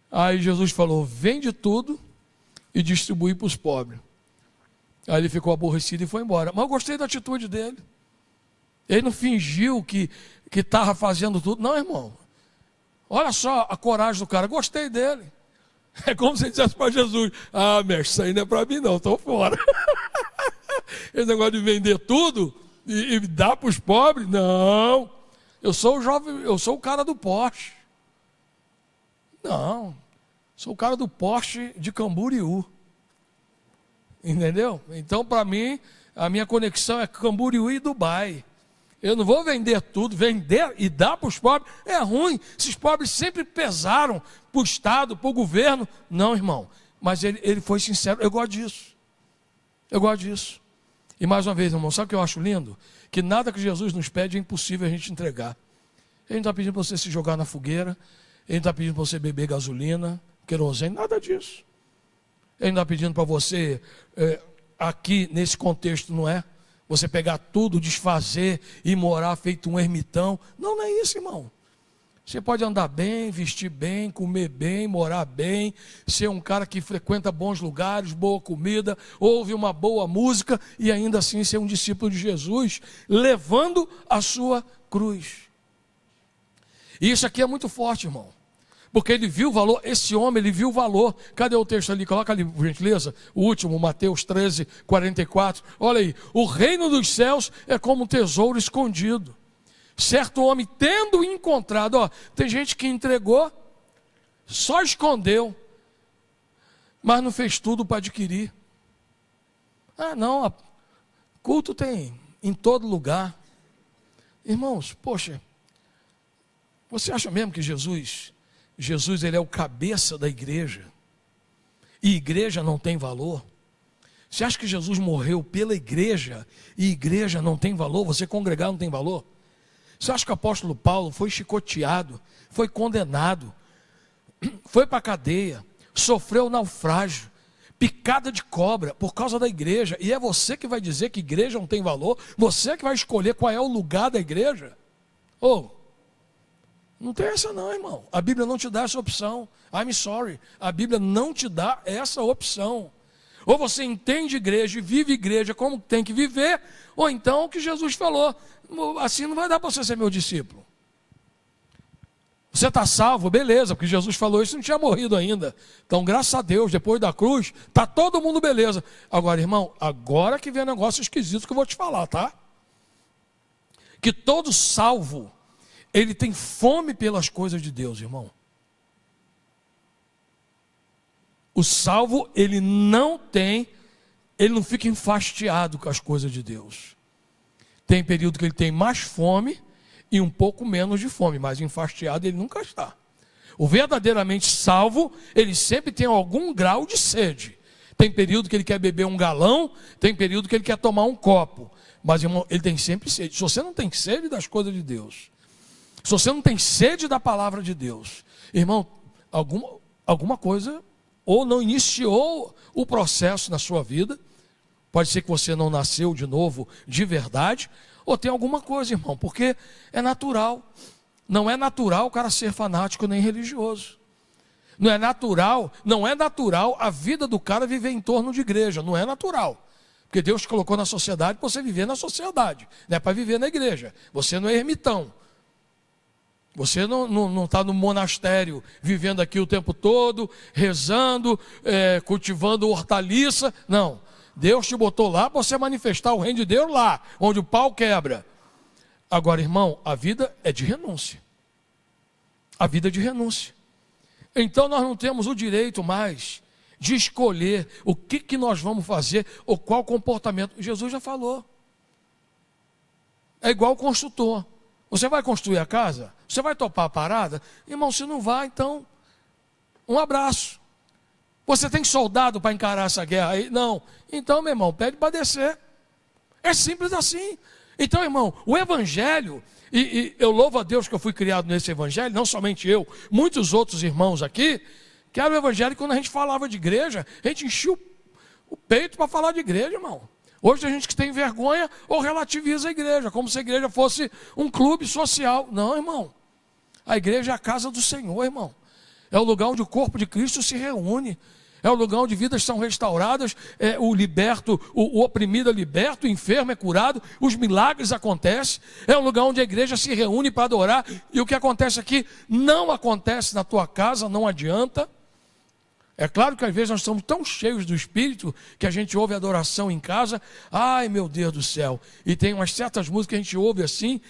Aí Jesus falou, vende tudo e distribui para os pobres. Aí ele ficou aborrecido e foi embora. Mas eu gostei da atitude dele. Ele não fingiu que estava fazendo tudo. Não, irmão. Olha só a coragem do cara. Gostei dele. É como se ele dissesse para Jesus, mestre, isso aí não é para mim não, estou fora. Esse negócio de vender tudo e dar para os pobres, não. Eu sou o jovem, eu sou o cara do Porsche. Não. Sou o cara do Porsche de Camboriú. Entendeu? Então, para mim, a minha conexão é Camboriú e Dubai. Eu não vou vender tudo, vender e dar para os pobres é ruim. Esses pobres sempre pesaram para o Estado, para o governo. Não, irmão. Mas ele foi sincero. Eu gosto disso. Eu gosto disso. E mais uma vez, irmão, sabe o que eu acho lindo? Que nada que Jesus nos pede é impossível a gente entregar. Ele não está pedindo para você se jogar na fogueira. Ele não está pedindo para você beber gasolina, querosene, nada disso. Ele não está pedindo para você, aqui nesse contexto, não é? Você pegar tudo, desfazer e morar feito um ermitão. Não, não é isso, irmão. Você pode andar bem, vestir bem, comer bem, morar bem, ser um cara que frequenta bons lugares, boa comida, ouve uma boa música e ainda assim ser um discípulo de Jesus, levando a sua cruz. E isso aqui é muito forte, irmão. Porque ele viu o valor, esse homem, ele viu o valor. Cadê o texto ali? Coloca ali, por gentileza, o último, Mateus 13, 44. Olha aí, o reino dos céus é como um tesouro escondido. Certo homem, tendo encontrado, ó, tem gente que entregou, só escondeu, mas não fez tudo para adquirir. Ah, não, culto tem em todo lugar. Irmãos, poxa, você acha mesmo que Jesus ele é o cabeça da igreja? E igreja não tem valor? Você acha que Jesus morreu pela igreja e igreja não tem valor? Você congregar não tem valor? Você acha que o apóstolo Paulo foi chicoteado, foi condenado, foi para a cadeia, sofreu naufrágio, picada de cobra por causa da igreja? E é você que vai dizer que igreja não tem valor? Você que vai escolher qual é o lugar da igreja? Não tem essa não, irmão. A Bíblia não te dá essa opção. I'm sorry. A Bíblia não te dá essa opção. Ou você entende igreja e vive igreja como tem que viver, ou então o que Jesus falou. Assim não vai dar para você ser meu discípulo. Você está salvo, beleza, porque Jesus falou isso, não tinha morrido ainda. Então, graças a Deus, depois da cruz, está todo mundo beleza. Agora, irmão, agora que vem um negócio esquisito que eu vou te falar, tá? Que todo salvo, ele tem fome pelas coisas de Deus, irmão. O salvo, ele não fica enfastiado com as coisas de Deus. Tem período que ele tem mais fome e um pouco menos de fome, mas enfastiado ele nunca está. O verdadeiramente salvo, ele sempre tem algum grau de sede. Tem período que ele quer beber um galão, tem período que ele quer tomar um copo. Mas, irmão, ele tem sempre sede. Se você não tem sede das coisas de Deus, se você não tem sede da palavra de Deus, irmão, alguma coisa ou não iniciou o processo na sua vida. Pode ser que você não nasceu de novo de verdade, ou tem alguma coisa, irmão, porque é natural. Não é natural o cara ser fanático nem religioso. Não é natural a vida do cara viver em torno de igreja. Não é natural. Porque Deus te colocou na sociedade para você viver na sociedade, não é para viver na igreja. Você não é ermitão. Você não está no monastério, vivendo aqui o tempo todo, rezando, cultivando hortaliça. Não. Deus te botou lá para você manifestar o reino de Deus lá, onde o pau quebra. Agora, irmão, a vida é de renúncia. A vida é de renúncia. Então nós não temos o direito mais de escolher o que nós vamos fazer ou qual comportamento. Jesus já falou. É igual o construtor. Você vai construir a casa? Você vai topar a parada? Irmão, se não vai, então, um abraço. Você tem soldado para encarar essa guerra aí? Não. Então, meu irmão, pede para descer. É simples assim. Então, irmão, o evangelho, e eu louvo a Deus que eu fui criado nesse evangelho, não somente eu, muitos outros irmãos aqui, que era o evangelho, quando a gente falava de igreja, a gente enchia o peito para falar de igreja, irmão. Hoje a gente que tem vergonha ou relativiza a igreja, como se a igreja fosse um clube social. Não, irmão. A igreja é a casa do Senhor, irmão. É o lugar onde o corpo de Cristo se reúne. É o lugar onde vidas são restauradas, o liberto, o oprimido é liberto, o enfermo é curado, os milagres acontecem. É o lugar onde a igreja se reúne para adorar. E o que acontece aqui não acontece na tua casa, não adianta. É claro que às vezes nós estamos tão cheios do Espírito que a gente ouve adoração em casa. Ai, meu Deus do céu. E tem umas certas músicas que a gente ouve assim,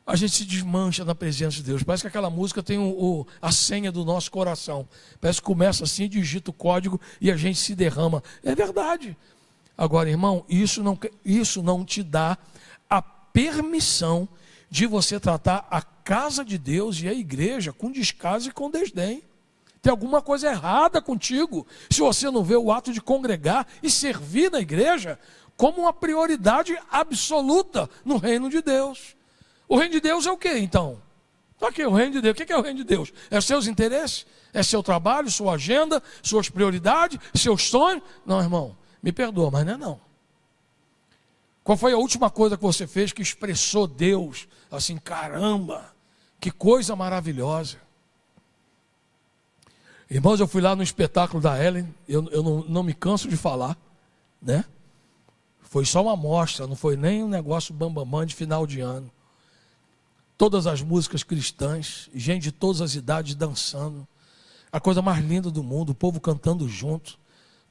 a gente se desmancha na presença de Deus. Parece que aquela música tem a senha do nosso coração. Parece que começa assim, digita o código e a gente se derrama. É verdade. Agora, irmão, isso não te dá a permissão de você tratar a casa de Deus e a igreja com descaso e com desdém. Tem alguma coisa errada contigo se você não vê o ato de congregar e servir na igreja como uma prioridade absoluta no reino de Deus. O reino de Deus é o que então? Está aqui o reino de Deus. O que é o reino de Deus? É seus interesses? É seu trabalho, sua agenda, suas prioridades, seus sonhos? Não, irmão, me perdoa, mas não é não. Qual foi a última coisa que você fez que expressou Deus? Assim, caramba, que coisa maravilhosa. Irmãos, eu fui lá no espetáculo da Ellen, eu não me canso de falar, né? Foi só uma amostra, não foi nem um negócio bambamã de final de ano. Todas as músicas cristãs, gente de todas as idades dançando. A coisa mais linda do mundo, o povo cantando junto.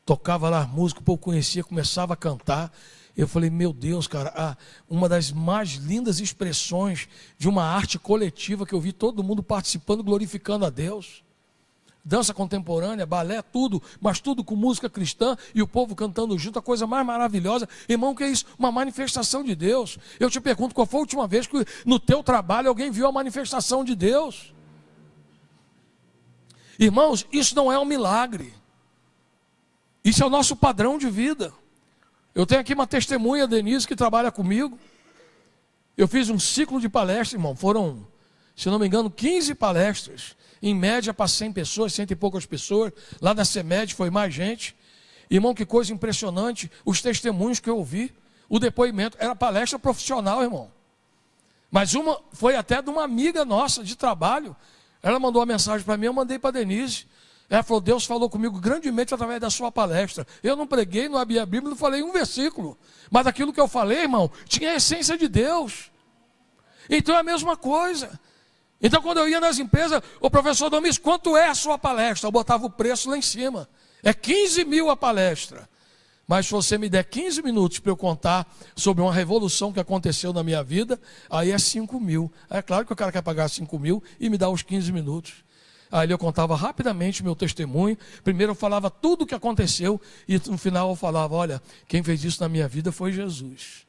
Tocava lá a música, o povo conhecia, começava a cantar. Eu falei, meu Deus, cara, uma das mais lindas expressões de uma arte coletiva que eu vi todo mundo participando, glorificando a Deus. Dança contemporânea, balé, tudo, mas tudo com música cristã e o povo cantando junto, a coisa mais maravilhosa. Irmão, o que é isso? Uma manifestação de Deus. Eu te pergunto, qual foi a última vez que no teu trabalho alguém viu a manifestação de Deus? Irmãos, isso não é um milagre. Isso é o nosso padrão de vida. Eu tenho aqui uma testemunha, Denise, que trabalha comigo. Eu fiz um ciclo de palestras, irmão. Foram, se não me engano, 15 palestras. Em média para 100 pessoas, 100 e poucas pessoas. Lá na CEMED foi mais gente. Irmão, que coisa impressionante. Os testemunhos que eu ouvi. O depoimento. Era palestra profissional, irmão. Mas uma foi até de uma amiga nossa de trabalho. Ela mandou uma mensagem para mim, eu mandei para a Denise. Ela falou, Deus falou comigo grandemente através da sua palestra. Eu não preguei, não abri a Bíblia, não falei um versículo. Mas aquilo que eu falei, irmão, tinha a essência de Deus. Então é a mesma coisa. Então quando eu ia nas empresas, o professor Domis, quanto é a sua palestra? Eu botava o preço lá em cima. É 15 mil a palestra. Mas se você me der 15 minutos para eu contar sobre uma revolução que aconteceu na minha vida, aí é 5 mil. É claro que o cara quer pagar 5 mil e me dá os 15 minutos. Aí eu contava rapidamente meu testemunho. Primeiro eu falava tudo o que aconteceu e no final eu falava, olha, quem fez isso na minha vida foi Jesus.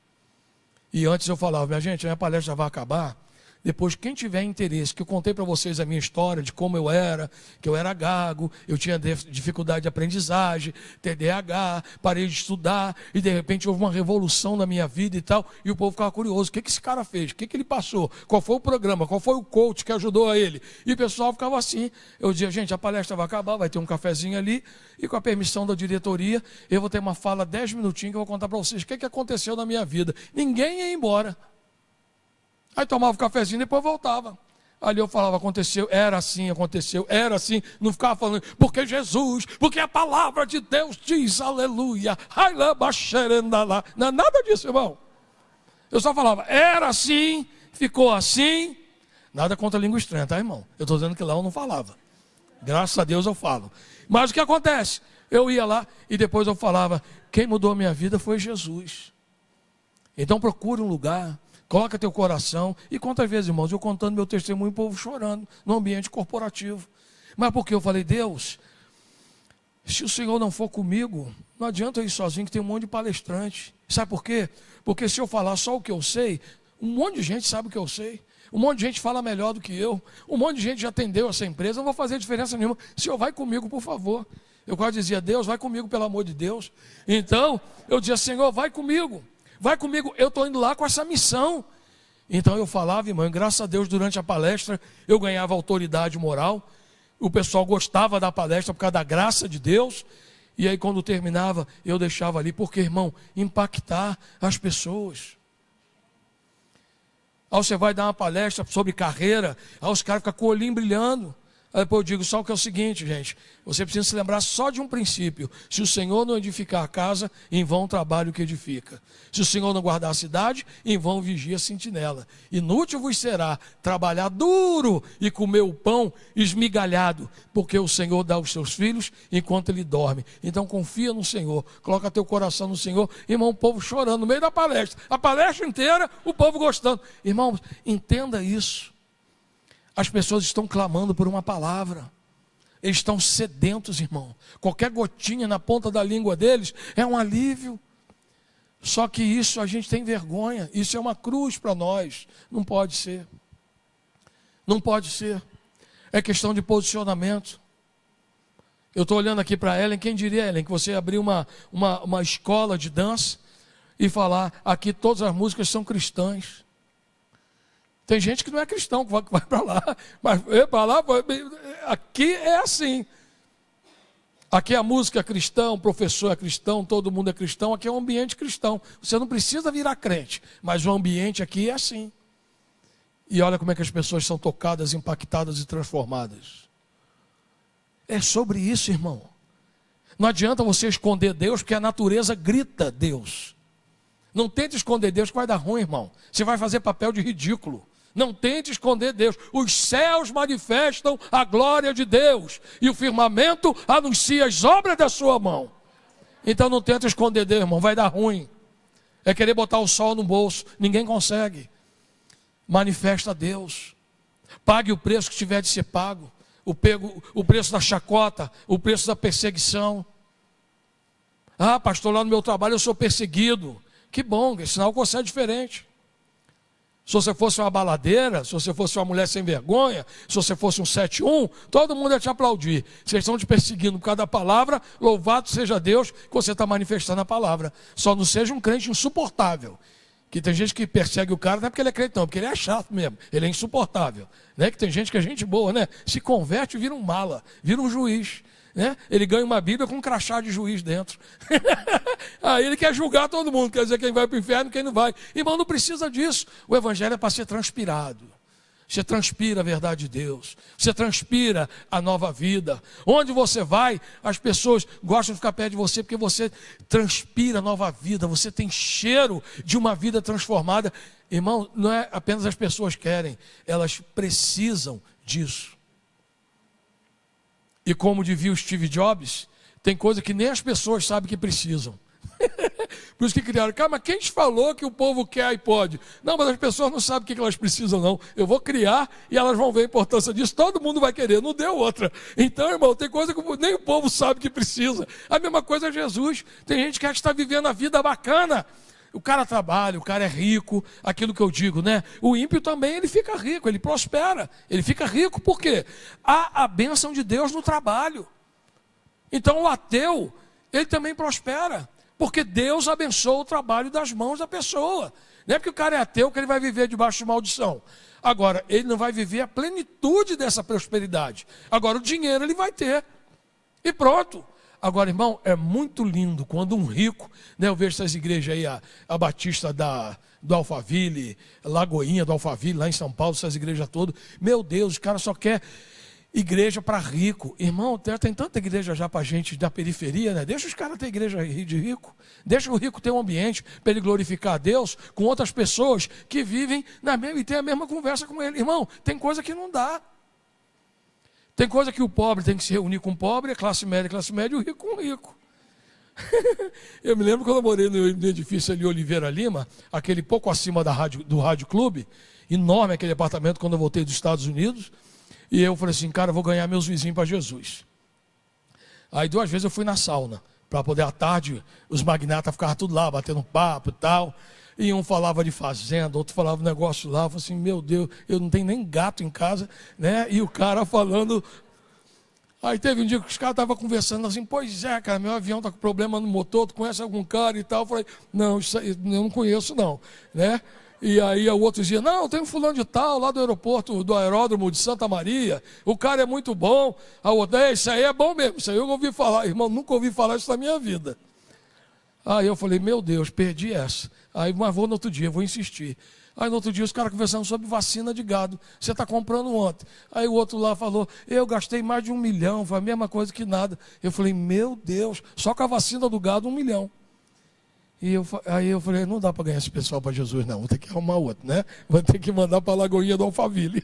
E antes eu falava, minha gente, a minha palestra já vai acabar. Depois, quem tiver interesse, que eu contei para vocês a minha história de como eu era, que eu era gago, eu tinha dificuldade de aprendizagem, TDAH, parei de estudar, e de repente houve uma revolução na minha vida e tal, e o povo ficava curioso, o que esse cara fez, o que ele passou, qual foi o programa, qual foi o coach que ajudou a ele, e o pessoal ficava assim. Eu dizia, gente, a palestra vai acabar, vai ter um cafezinho ali, e com a permissão da diretoria, eu vou ter uma fala 10 minutinhos que eu vou contar para vocês o que aconteceu na minha vida. Ninguém ia embora. Aí tomava o cafezinho e depois voltava. Ali eu falava, aconteceu, era assim, não ficava falando, porque Jesus, porque a palavra de Deus diz, aleluia, não é nada disso, irmão. Eu só falava, era assim, ficou assim, nada contra a língua estranha, tá, irmão? Eu estou dizendo que lá eu não falava. Graças a Deus eu falo. Mas o que acontece? Eu ia lá e depois eu falava, quem mudou a minha vida foi Jesus. Então procure um lugar, coloca teu coração. E quantas vezes, irmãos, eu contando meu testemunho, o povo chorando no ambiente corporativo. Mas porque eu falei, Deus, se o Senhor não for comigo, não adianta eu ir sozinho, que tem um monte de palestrante. Sabe por quê? Porque se eu falar só o que eu sei, um monte de gente sabe o que eu sei. Um monte de gente fala melhor do que eu. Um monte de gente já atendeu essa empresa, não vou fazer diferença nenhuma. O Senhor vai comigo, por favor. Eu quase dizia, Deus, vai comigo, pelo amor de Deus. Então, eu dizia, Senhor, vai comigo. Vai comigo, eu estou indo lá com essa missão. Então eu falava, irmão, graças a Deus, durante a palestra, eu ganhava autoridade moral. O pessoal gostava da palestra por causa da graça de Deus. E aí quando terminava, eu deixava ali, porque, irmão, impactar as pessoas. Aí você vai dar uma palestra sobre carreira, aí os caras ficam com o olhinho brilhando. Aí depois eu digo só que é o seguinte, gente, você precisa se lembrar só de um princípio. Se o Senhor não edificar a casa, em vão trabalha o que edifica. Se o Senhor não guardar a cidade, em vão vigia a sentinela. Inútil vos será trabalhar duro e comer o pão esmigalhado, porque o Senhor dá aos seus filhos enquanto ele dorme. Então confia no Senhor, coloca teu coração no Senhor. Irmão, o povo chorando no meio da palestra. A palestra inteira, o povo gostando. Irmãos, entenda isso. As pessoas estão clamando por uma palavra. Eles estão sedentos, irmão. Qualquer gotinha na ponta da língua deles é um alívio. Só que isso a gente tem vergonha, isso é uma cruz para nós. Não pode ser. Não pode ser. É questão de posicionamento. Eu estou olhando aqui para Ellen, quem diria, Ellen, que você abrir uma escola de dança e falar, aqui todas as músicas são cristãs. Tem gente que não é cristão, que vai para lá, mas para lá, aqui é assim. Aqui a música é cristã, o professor é cristão, todo mundo é cristão, aqui é um ambiente cristão. Você não precisa virar crente, mas o ambiente aqui é assim. E olha como é que as pessoas são tocadas, impactadas e transformadas. É sobre isso, irmão. Não adianta você esconder Deus, porque a natureza grita Deus. Não tente esconder Deus, que vai dar ruim, irmão. Você vai fazer papel de ridículo. Não tente esconder Deus. Os céus manifestam a glória de Deus, e o firmamento anuncia as obras da sua mão. Então não tente esconder Deus, irmão, vai dar ruim. É querer botar o sol no bolso, ninguém consegue. Manifesta Deus. Pague o preço que tiver de ser pago. O preço da chacota, o preço da perseguição. Ah, pastor, lá no meu trabalho eu sou perseguido. Que bom, que sinal que você é diferente. Se você fosse uma baladeira, se você fosse uma mulher sem vergonha, se você fosse um 7-1, todo mundo ia te aplaudir. Vocês estão te perseguindo por causa da palavra, louvado seja Deus que você está manifestando a palavra. Só não seja um crente insuportável. Que tem gente que persegue o cara, não é porque ele é crente, não, porque ele é chato mesmo, ele é insuportável. Né? Que tem gente que é gente boa, né? Se converte e vira um mala, vira um juiz. Né? Ele ganha uma Bíblia com um crachá de juiz dentro. Aí ele quer julgar todo mundo, quer dizer quem vai para o inferno e quem não vai. Irmão, não precisa disso. O evangelho é para ser transpirado. Você transpira a verdade de Deus. Você transpira a nova vida. Onde você vai, as pessoas gostam de ficar perto de você porque você transpira a nova vida. Você tem cheiro de uma vida transformada. Irmão, não é apenas as pessoas querem, elas precisam disso. E como dizia o Steve Jobs, tem coisa que nem as pessoas sabem que precisam. Por isso que criaram, cara, mas quem te falou que o povo quer iPod? Não, mas as pessoas não sabem o que elas precisam, não. Eu vou criar e elas vão ver a importância disso, todo mundo vai querer, não deu outra. Então, irmão, tem coisa que nem o povo sabe que precisa. A mesma coisa é Jesus. Tem gente que está vivendo a vida bacana. O cara trabalha, o cara é rico, aquilo que eu digo, né? O ímpio também, ele fica rico, ele prospera. Ele fica rico, por quê? Há a bênção de Deus no trabalho. Então o ateu, ele também prospera, porque Deus abençoa o trabalho das mãos da pessoa. Não é porque o cara é ateu que ele vai viver debaixo de maldição. Agora, ele não vai viver a plenitude dessa prosperidade. Agora, o dinheiro ele vai ter. E pronto. Agora, irmão, é muito lindo quando um rico, né, eu vejo essas igrejas aí, a Batista do Alphaville, Lagoinha do Alphaville, lá em São Paulo, essas igrejas todas. Meu Deus, os caras só querem igreja para rico. Irmão, tem tanta igreja já para gente da periferia, né? Deixa os caras ter igreja de rico. Deixa o rico ter um ambiente para ele glorificar a Deus com outras pessoas que vivem na mesma e tem a mesma conversa com ele. Irmão, tem coisa que não dá. Tem coisa que o pobre tem que se reunir com o pobre, a classe média e o rico com o rico. Eu me lembro quando eu morei no edifício ali, Oliveira Lima, aquele pouco acima do Rádio Clube, enorme aquele apartamento quando eu voltei dos Estados Unidos, e eu falei assim, cara, eu vou ganhar meus vizinhos para Jesus. Aí 2 vezes eu fui na sauna, para poder à tarde, os magnatas ficavam tudo lá, batendo papo e tal, e um falava de fazenda, outro falava um negócio lá, eu falei assim, meu Deus, eu não tenho nem gato em casa, né? E o cara falando. Aí teve um dia que os caras estavam conversando assim, pois é, cara, meu avião está com problema no motor, tu conhece algum cara e tal? Eu falei, não, isso aí, eu não conheço não, né? E aí o outro dizia, não, tem um fulano de tal, lá do aeroporto, do aeródromo de Santa Maria, o cara é muito bom. A outra, isso aí é bom mesmo, isso aí eu ouvi falar, irmão, nunca ouvi falar isso na minha vida. Aí eu falei, meu Deus, perdi essa. Aí, mas vou no outro dia, vou insistir. Aí no outro dia os caras conversando sobre vacina de gado. Você está comprando ontem. Aí o outro lá falou, eu gastei mais de 1 milhão, foi a mesma coisa que nada. Eu falei, meu Deus, só com a vacina do gado 1 milhão. Aí eu falei, não dá para ganhar esse pessoal para Jesus não, vou ter que arrumar outro, né? Vou ter que mandar para a Lagoinha do Alphaville.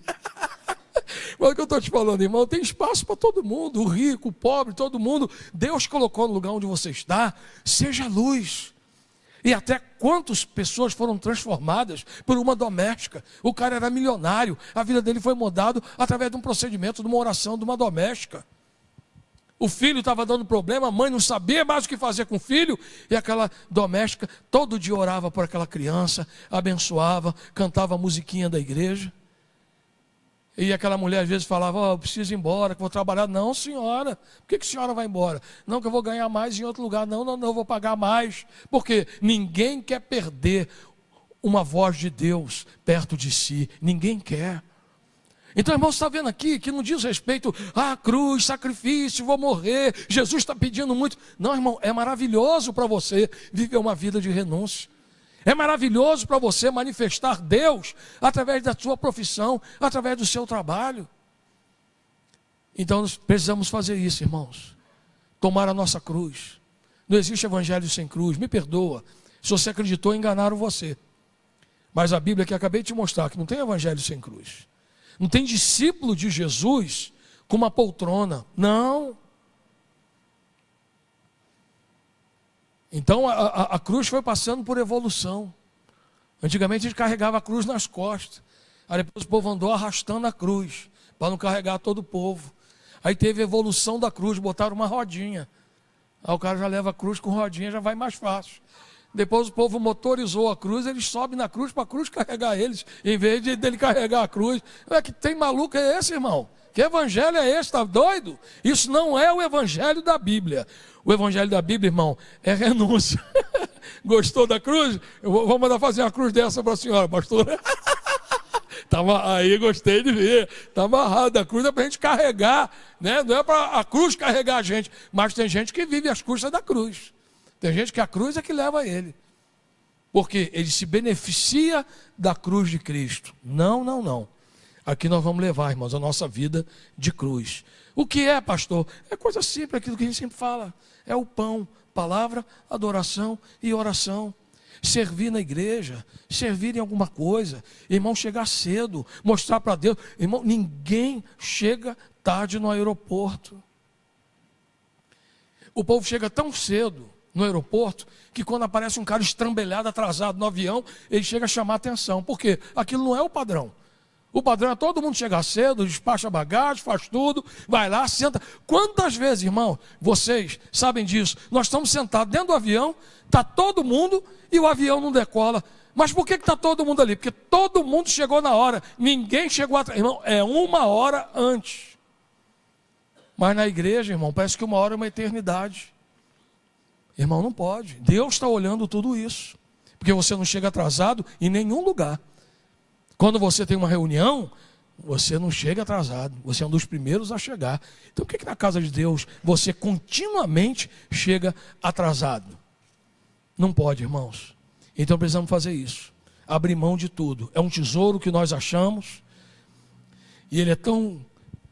Mas o que eu estou te falando, irmão, tem espaço para todo mundo, o rico, o pobre, todo mundo. Deus colocou no lugar onde você está, seja luz. E até quantas pessoas foram transformadas por uma doméstica. O cara era milionário, a vida dele foi mudada através de um procedimento, de uma oração, de uma doméstica. O filho estava dando problema, a mãe não sabia mais o que fazer com o filho, e aquela doméstica todo dia orava por aquela criança, abençoava, cantava a musiquinha da igreja. E aquela mulher às vezes falava: eu preciso ir embora, que vou trabalhar. Não, senhora, por que a senhora vai embora? Não, que eu vou ganhar mais em outro lugar. Não, eu vou pagar mais. Porque ninguém quer perder uma voz de Deus perto de si. Ninguém quer. Então, irmão, você está vendo aqui que não diz respeito à cruz, sacrifício, vou morrer, Jesus está pedindo muito. Não, irmão, é maravilhoso para você viver uma vida de renúncia. É maravilhoso para você manifestar Deus através da sua profissão, através do seu trabalho. Então, nós precisamos fazer isso, irmãos. Tomar a nossa cruz. Não existe evangelho sem cruz. Me perdoa, se você acreditou, enganaram você. Mas a Bíblia que acabei de te mostrar que não tem evangelho sem cruz. Não tem discípulo de Jesus com uma poltrona. Não. Então a cruz foi passando por evolução. Antigamente a gente carregava a cruz nas costas. Aí depois o povo andou arrastando a cruz para não carregar todo o povo. Aí teve a evolução da cruz, botaram uma rodinha. Aí o cara já leva a cruz com rodinha, já vai mais fácil. Depois o povo motorizou a cruz, eles sobem na cruz para a cruz carregar eles, em vez de dele carregar a cruz. Que tem maluco é esse, irmão? Que evangelho é esse? Está doido? Isso não é o evangelho da Bíblia. O evangelho da Bíblia, irmão, é renúncia. Gostou da cruz? Eu vou mandar fazer uma cruz dessa para a senhora, pastora. Aí gostei de ver. Está amarrado. A cruz é para a gente carregar, né? Não é para a cruz carregar a gente, mas tem gente que vive às custas da cruz. Tem gente que a cruz é que leva ele. Porque ele se beneficia da cruz de Cristo. Não. Aqui nós vamos levar, irmãos, a nossa vida de cruz. O que é, pastor? É coisa simples, aquilo que a gente sempre fala. É o pão, palavra, adoração e oração. Servir na igreja, servir em alguma coisa. Irmão, chegar cedo, mostrar para Deus. Irmão, ninguém chega tarde no aeroporto. O povo chega tão cedo no aeroporto, que quando aparece um cara estrambelhado, atrasado no avião, ele chega a chamar a atenção. Por quê? Aquilo não é o padrão. O padrão é todo mundo chegar cedo, despacha a bagagem, faz tudo, vai lá, senta. Quantas vezes, irmão, vocês sabem disso? Nós estamos sentados dentro do avião, está todo mundo e o avião não decola. Mas por que está todo mundo ali? Porque todo mundo chegou na hora, ninguém chegou atrás. Irmão, é 1 hora antes. Mas na igreja, irmão, parece que 1 hora é uma eternidade. Irmão, não pode. Deus está olhando tudo isso. Porque você não chega atrasado em nenhum lugar. Quando você tem uma reunião, você não chega atrasado. Você é um dos primeiros a chegar. Então por que na casa de Deus você continuamente chega atrasado? Não pode, irmãos. Então precisamos fazer isso. Abrir mão de tudo. É um tesouro que nós achamos. E ele é tão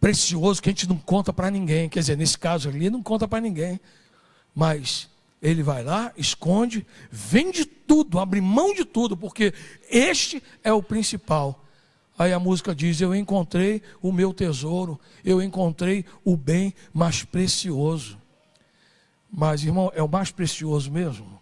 precioso que a gente não conta para ninguém. Quer dizer, nesse caso ali, não conta para ninguém. Mas ele vai lá, esconde, vende tudo, abre mão de tudo, porque este é o principal. Aí a música diz: eu encontrei o meu tesouro, eu encontrei o bem mais precioso. Mas, irmão, é o mais precioso mesmo?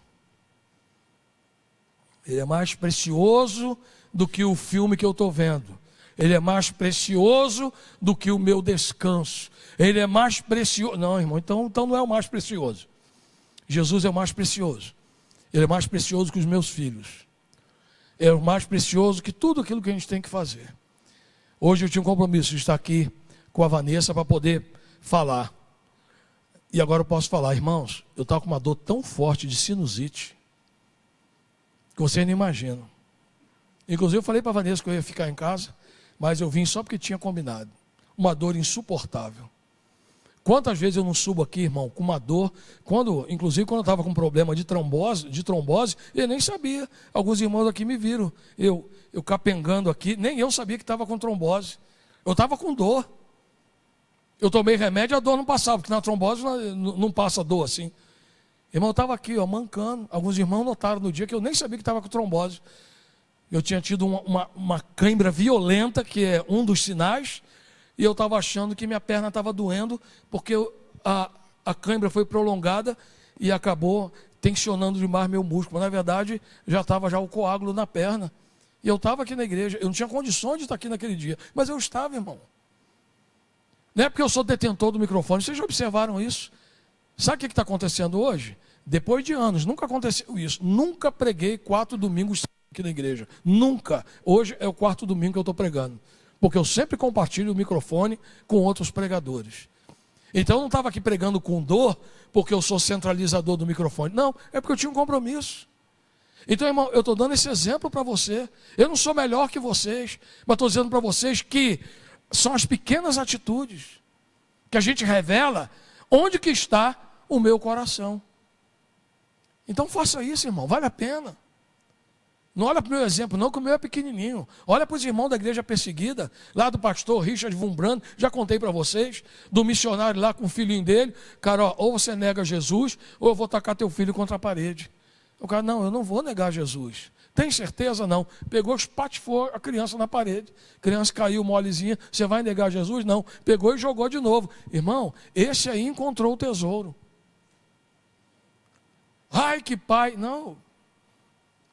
Ele é mais precioso do que o filme que eu estou vendo. Ele é mais precioso do que o meu descanso. Ele é mais precioso. Não, irmão, então não é o mais precioso. Jesus é o mais precioso. Ele é mais precioso que os meus filhos. É o mais precioso que tudo aquilo que a gente tem que fazer. Hoje eu tinha um compromisso de estar aqui com a Vanessa para poder falar. E agora eu posso falar, irmãos, eu estava com uma dor tão forte de sinusite que vocês não imaginam. Inclusive eu falei para a Vanessa que eu ia ficar em casa, mas eu vim só porque tinha combinado. Uma dor insuportável. Quantas vezes eu não subo aqui, irmão, com uma dor, inclusive quando eu estava com problema de trombose, eu nem sabia. Alguns irmãos aqui me viram, eu capengando aqui, nem eu sabia que estava com trombose. Eu estava com dor. Eu tomei remédio, a dor não passava, porque na trombose não passa dor assim. Irmão, eu estava aqui, mancando. Alguns irmãos notaram no dia que eu nem sabia que estava com trombose. Eu tinha tido uma cãibra violenta, que é um dos sinais. E eu estava achando que minha perna estava doendo, porque a cãibra foi prolongada e acabou tensionando demais meu músculo. Na verdade, já estava o coágulo na perna. E eu estava aqui na igreja. Eu não tinha condições de estar aqui naquele dia. Mas eu estava, irmão. Não é porque eu sou detentor do microfone. Vocês já observaram isso? Sabe o que está acontecendo hoje? Depois de anos, nunca aconteceu isso. Nunca preguei 4 domingos aqui na igreja. Nunca. Hoje é o 4º domingo que eu estou pregando. Porque eu sempre compartilho o microfone com outros pregadores. Então eu não estava aqui pregando com dor porque eu sou centralizador do microfone. Não, é porque eu tinha um compromisso. Então, irmão, eu estou dando esse exemplo para você. Eu não sou melhor que vocês, mas estou dizendo para vocês que são as pequenas atitudes que a gente revela onde que está o meu coração. Então faça isso, irmão, vale a pena. Não olha para o meu exemplo, não, que o meu é pequenininho. Olha para os irmãos da igreja perseguida, lá do pastor Richard Wurmbrand, já contei para vocês, do missionário lá com o filhinho dele. Cara, ó, ou você nega Jesus, ou eu vou tacar teu filho contra a parede. O cara, não, eu não vou negar Jesus. Tem certeza? Não. Pegou, espatifou a criança na parede. A criança caiu molezinha. Você vai negar Jesus? Não. Pegou e jogou de novo. Irmão, esse aí encontrou o tesouro. Ai, que pai. Não.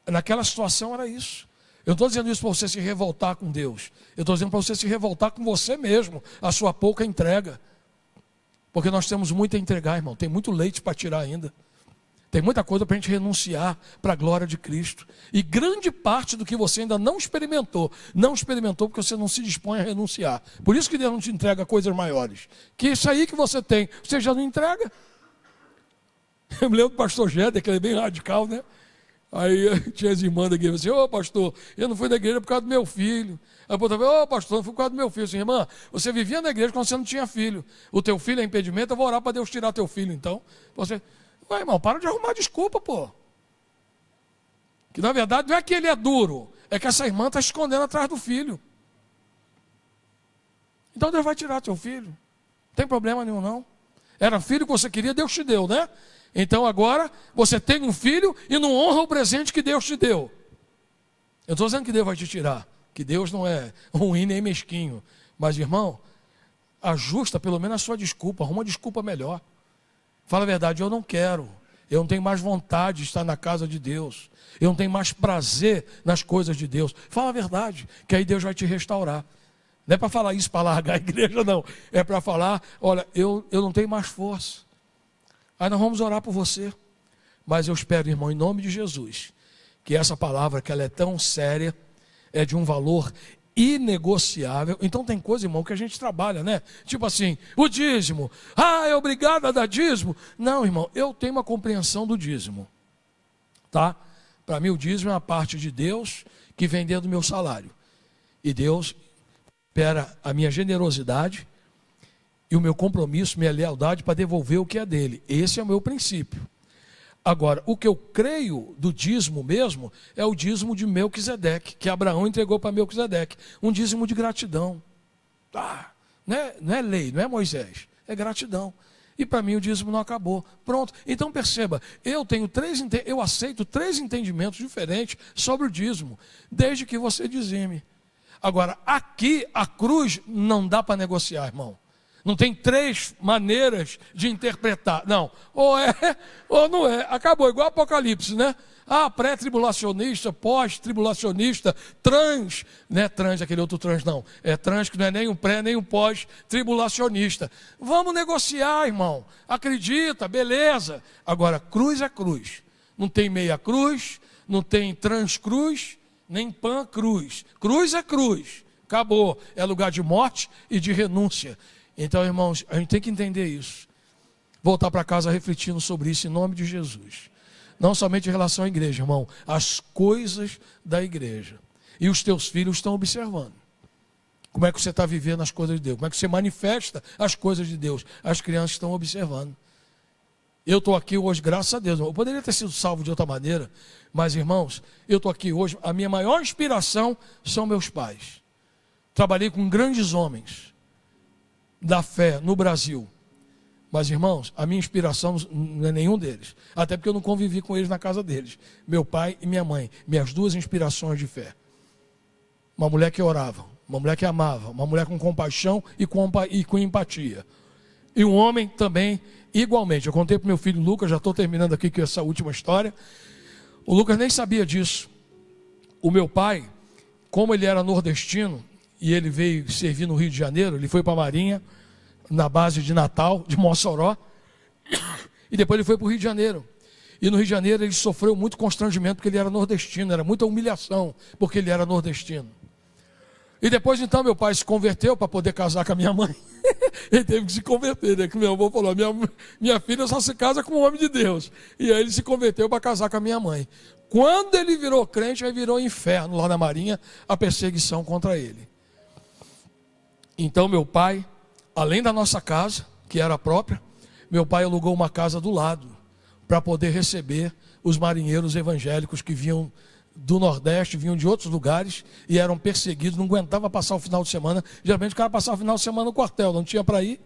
Naquela situação era isso. Eu não estou dizendo isso para você se revoltar com Deus. Eu estou dizendo para você se revoltar com você mesmo. A sua pouca entrega. Porque nós temos muito a entregar, irmão. Tem muito leite para tirar ainda. Tem muita coisa para a gente renunciar para a glória de Cristo. E grande parte do que você ainda não experimentou porque você não se dispõe a renunciar. Por isso que Deus não te entrega coisas maiores. Que isso aí que você tem, você já não entrega. Eu me lembro do pastor Jéder, que ele é bem radical, né? Aí tinha as irmãs da igreja assim, ô pastor, eu não fui da igreja por causa do meu filho. Aí o pastor falou, ô pastor, não fui por causa do meu filho. Assim, irmã, você vivia na igreja quando você não tinha filho. O teu filho é impedimento, eu vou orar para Deus tirar teu filho, então. Você... Ué, irmão, para de arrumar desculpa, pô. Que na verdade não é que ele é duro, é que essa irmã está escondendo atrás do filho. Então Deus vai tirar teu filho. Não tem problema nenhum, não. Era filho que você queria, Deus te deu, né? Então agora você tem um filho e não honra o presente que Deus te deu. Eu estou dizendo que Deus vai te tirar, que Deus não é ruim nem mesquinho. Mas, irmão, ajusta pelo menos a sua desculpa, arruma uma desculpa melhor. Fala a verdade, eu não quero, eu não tenho mais vontade de estar na casa de Deus, eu não tenho mais prazer nas coisas de Deus. Fala a verdade, que aí Deus vai te restaurar. Não é para falar isso para largar a igreja, não. É para falar, olha, eu não tenho mais força. Aí nós vamos orar por você. Mas eu espero, irmão, em nome de Jesus, que essa palavra, que ela é tão séria, é de um valor inegociável. Então tem coisa, irmão, que a gente trabalha, né? Tipo assim, o dízimo. Ah, é obrigado a dar dízimo? Não, irmão, eu tenho uma compreensão do dízimo. Tá? Para mim o dízimo é uma parte de Deus que vem dentro do meu salário. E Deus espera a minha generosidade e o meu compromisso, minha lealdade para devolver o que é dele. Esse é o meu princípio. Agora, o que eu creio do dízimo mesmo é o dízimo de Melquisedeque, que Abraão entregou para Melquisedeque. Um dízimo de gratidão. Não é lei, não é Moisés, é gratidão. E para mim o dízimo não acabou. Pronto. Então perceba, eu aceito 3 entendimentos diferentes sobre o dízimo, desde que você dizime. Agora, aqui a cruz não dá para negociar, irmão. Não tem 3 maneiras de interpretar. Não, ou é ou não é. Acabou, igual Apocalipse, né? Ah, pré-tribulacionista, pós-tribulacionista, trans, não é trans, aquele outro trans não. É trans que não é nem um pré, nem um pós-tribulacionista. Vamos negociar, irmão. Acredita, beleza. Agora, cruz é cruz. Não tem meia cruz, não tem transcruz, nem pan-cruz. Cruz é cruz. Acabou. É lugar de morte e de renúncia. Então, irmãos, a gente tem que entender isso. Voltar para casa refletindo sobre isso em nome de Jesus. Não somente em relação à igreja, irmão, as coisas da igreja. E os teus filhos estão observando. Como é que você está vivendo as coisas de Deus? Como é que você manifesta as coisas de Deus? As crianças estão observando. Eu estou aqui hoje, graças a Deus. Eu poderia ter sido salvo de outra maneira, mas, irmãos, eu estou aqui hoje. A minha maior inspiração são meus pais. Trabalhei com grandes homens da fé no Brasil. Mas, irmãos, a minha inspiração não é nenhum deles. Até porque eu não convivi com eles na casa deles. Meu pai e minha mãe. Minhas 2 inspirações de fé. Uma mulher que orava. Uma mulher que amava. Uma mulher com compaixão e com empatia. E um homem também, igualmente. Eu contei para o meu filho Lucas, já estou terminando aqui com essa última história. O Lucas nem sabia disso. O meu pai, como ele era nordestino, e ele veio servir no Rio de Janeiro, ele foi para a Marinha, na base de Natal, de Mossoró, e depois ele foi para o Rio de Janeiro. E no Rio de Janeiro ele sofreu muito constrangimento porque ele era nordestino, era muita humilhação porque ele era nordestino. E depois então meu pai se converteu para poder casar com a minha mãe. Ele teve que se converter, né? Que meu avô falou, minha filha só se casa com um homem de Deus. E aí ele se converteu para casar com a minha mãe. Quando ele virou crente, aí virou inferno lá na Marinha, a perseguição contra ele. Então meu pai, além da nossa casa, que era própria, meu pai alugou uma casa do lado, para poder receber os marinheiros evangélicos que vinham do Nordeste, vinham de outros lugares e eram perseguidos, não aguentava passar o final de semana. Geralmente o cara passava o final de semana no quartel, não tinha para ir.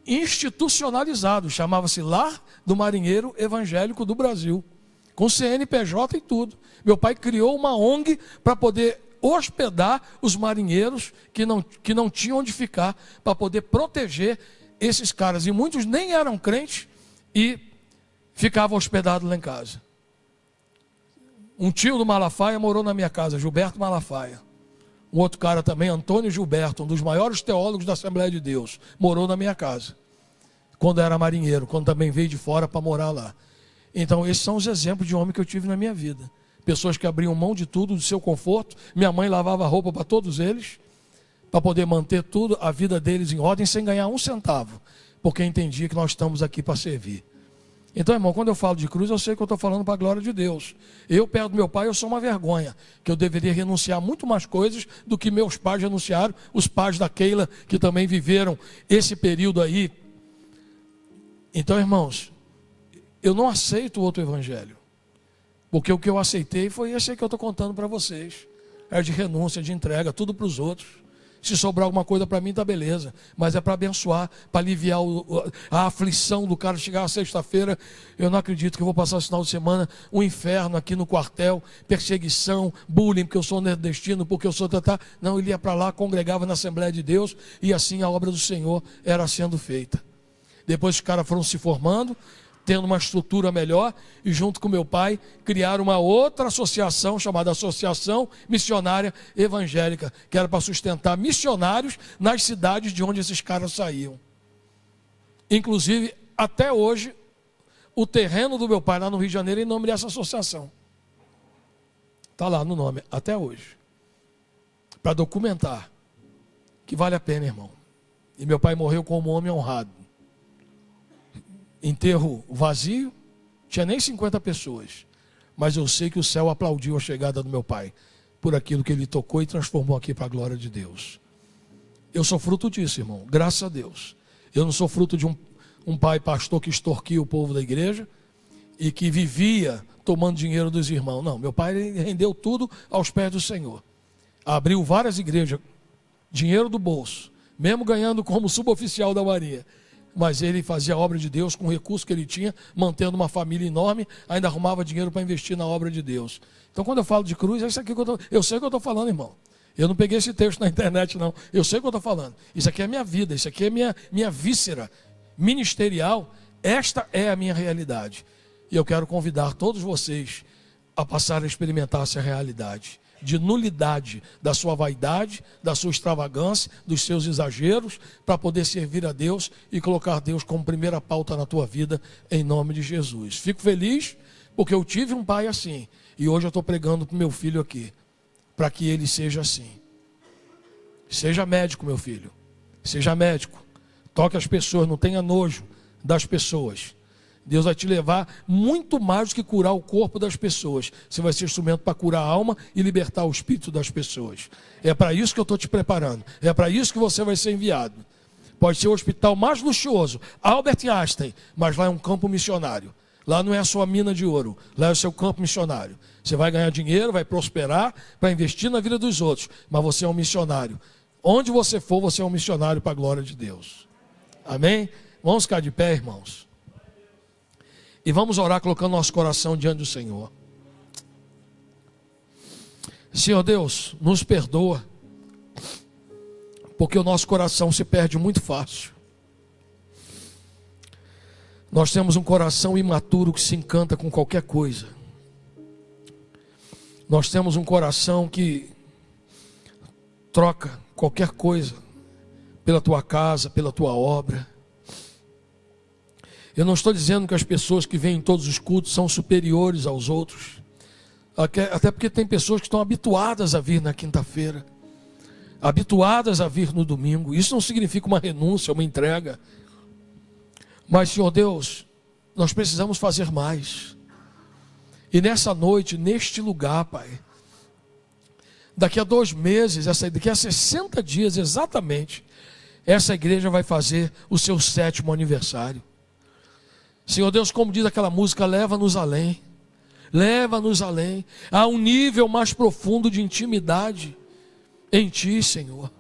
Institucionalizado, chamava-se Lar do Marinheiro Evangélico do Brasil, com CNPJ e tudo. Meu pai criou uma ONG para poder hospedar os marinheiros que não tinham onde ficar, para poder proteger esses caras. E muitos nem eram crentes e ficavam hospedados lá em casa. Um tio do Malafaia morou na minha casa, Gilberto Malafaia. Um outro cara também, Antônio Gilberto, um dos maiores teólogos da Assembleia de Deus, morou na minha casa. Quando era marinheiro, quando também veio de fora para morar lá. Então esses são os exemplos de homem que eu tive na minha vida. Pessoas que abriam mão de tudo, do seu conforto. Minha mãe lavava roupa para todos eles, para poder manter tudo, a vida deles em ordem, sem ganhar um centavo. Porque entendia que nós estamos aqui para servir. Então, irmão, quando eu falo de cruz, eu sei que eu estou falando para a glória de Deus. Eu, perto do meu pai, eu sou uma vergonha, que eu deveria renunciar muito mais coisas do que meus pais renunciaram, os pais da Keila, que também viveram esse período aí. Então, irmãos, eu não aceito outro evangelho, porque o que eu aceitei foi esse que eu estou contando para vocês. É de renúncia, de entrega, tudo para os outros. Se sobrar alguma coisa para mim, está beleza. Mas é para abençoar, para aliviar a aflição do cara. Chegar a sexta-feira, eu não acredito que eu vou passar esse final de semana um inferno aqui no quartel, perseguição, bullying, porque eu sou nordestino, porque eu sou tatá. Não, ele ia para lá, congregava na Assembleia de Deus, e assim a obra do Senhor era sendo feita. Depois os caras foram se formando, tendo uma estrutura melhor, e junto com meu pai, criaram uma outra associação, chamada Associação Missionária Evangélica, que era para sustentar missionários nas cidades de onde esses caras saíam. Inclusive, até hoje, o terreno do meu pai lá no Rio de Janeiro é em nome dessa associação. Está lá no nome, até hoje. Para documentar que vale a pena, irmão. E meu pai morreu como homem honrado. Enterro vazio, tinha nem 50 pessoas, mas eu sei que o céu aplaudiu a chegada do meu pai, por aquilo que ele tocou e transformou aqui para a glória de Deus. Eu sou fruto disso, irmão, graças a Deus. Eu não sou fruto de um pai pastor que extorquia o povo da igreja e que vivia tomando dinheiro dos irmãos. Não, meu pai rendeu tudo aos pés do Senhor. Abriu várias igrejas, dinheiro do bolso, mesmo ganhando como suboficial da Marinha. Mas ele fazia a obra de Deus com o recurso que ele tinha, mantendo uma família enorme, ainda arrumava dinheiro para investir na obra de Deus. Então, quando eu falo de cruz, é isso aqui que eu sei o que eu estou falando, irmão. Eu não peguei esse texto na internet, não. Eu sei o que eu estou falando. Isso aqui é minha vida, isso aqui é minha víscera ministerial. Esta é a minha realidade. E eu quero convidar todos vocês a passar a experimentar essa realidade de nulidade da sua vaidade, da sua extravagância, dos seus exageros, para poder servir a Deus e colocar Deus como primeira pauta na tua vida, em nome de Jesus. Fico feliz porque eu tive um pai assim, e hoje eu estou pregando para o meu filho aqui, para que ele seja assim. Seja médico, meu filho, seja médico, toque as pessoas, não tenha nojo das pessoas. Deus vai te levar muito mais do que curar o corpo das pessoas. Você vai ser instrumento para curar a alma e libertar o espírito das pessoas. É para isso que eu estou te preparando. É para isso que você vai ser enviado. Pode ser o hospital mais luxuoso, Albert Einstein, mas lá é um campo missionário. Lá não é a sua mina de ouro, lá é o seu campo missionário. Você vai ganhar dinheiro, vai prosperar para investir na vida dos outros, mas você é um missionário. Onde você for, você é um missionário para a glória de Deus. Amém? Vamos ficar de pé, irmãos. E vamos orar colocando nosso coração diante do Senhor. Senhor Deus, nos perdoa, porque o nosso coração se perde muito fácil. Nós temos um coração imaturo que se encanta com qualquer coisa. Nós temos um coração que troca qualquer coisa pela tua casa, pela tua obra. Eu não estou dizendo que as pessoas que vêm em todos os cultos são superiores aos outros, até porque tem pessoas que estão habituadas a vir na quinta-feira, habituadas a vir no domingo. Isso não significa uma renúncia, uma entrega. Mas, Senhor Deus, nós precisamos fazer mais. E nessa noite, neste lugar, Pai, daqui a 2 meses, daqui a 60 dias exatamente, essa igreja vai fazer o seu 7º aniversário. Senhor Deus, como diz aquela música, leva-nos além. Leva-nos além, a um nível mais profundo de intimidade em Ti, Senhor.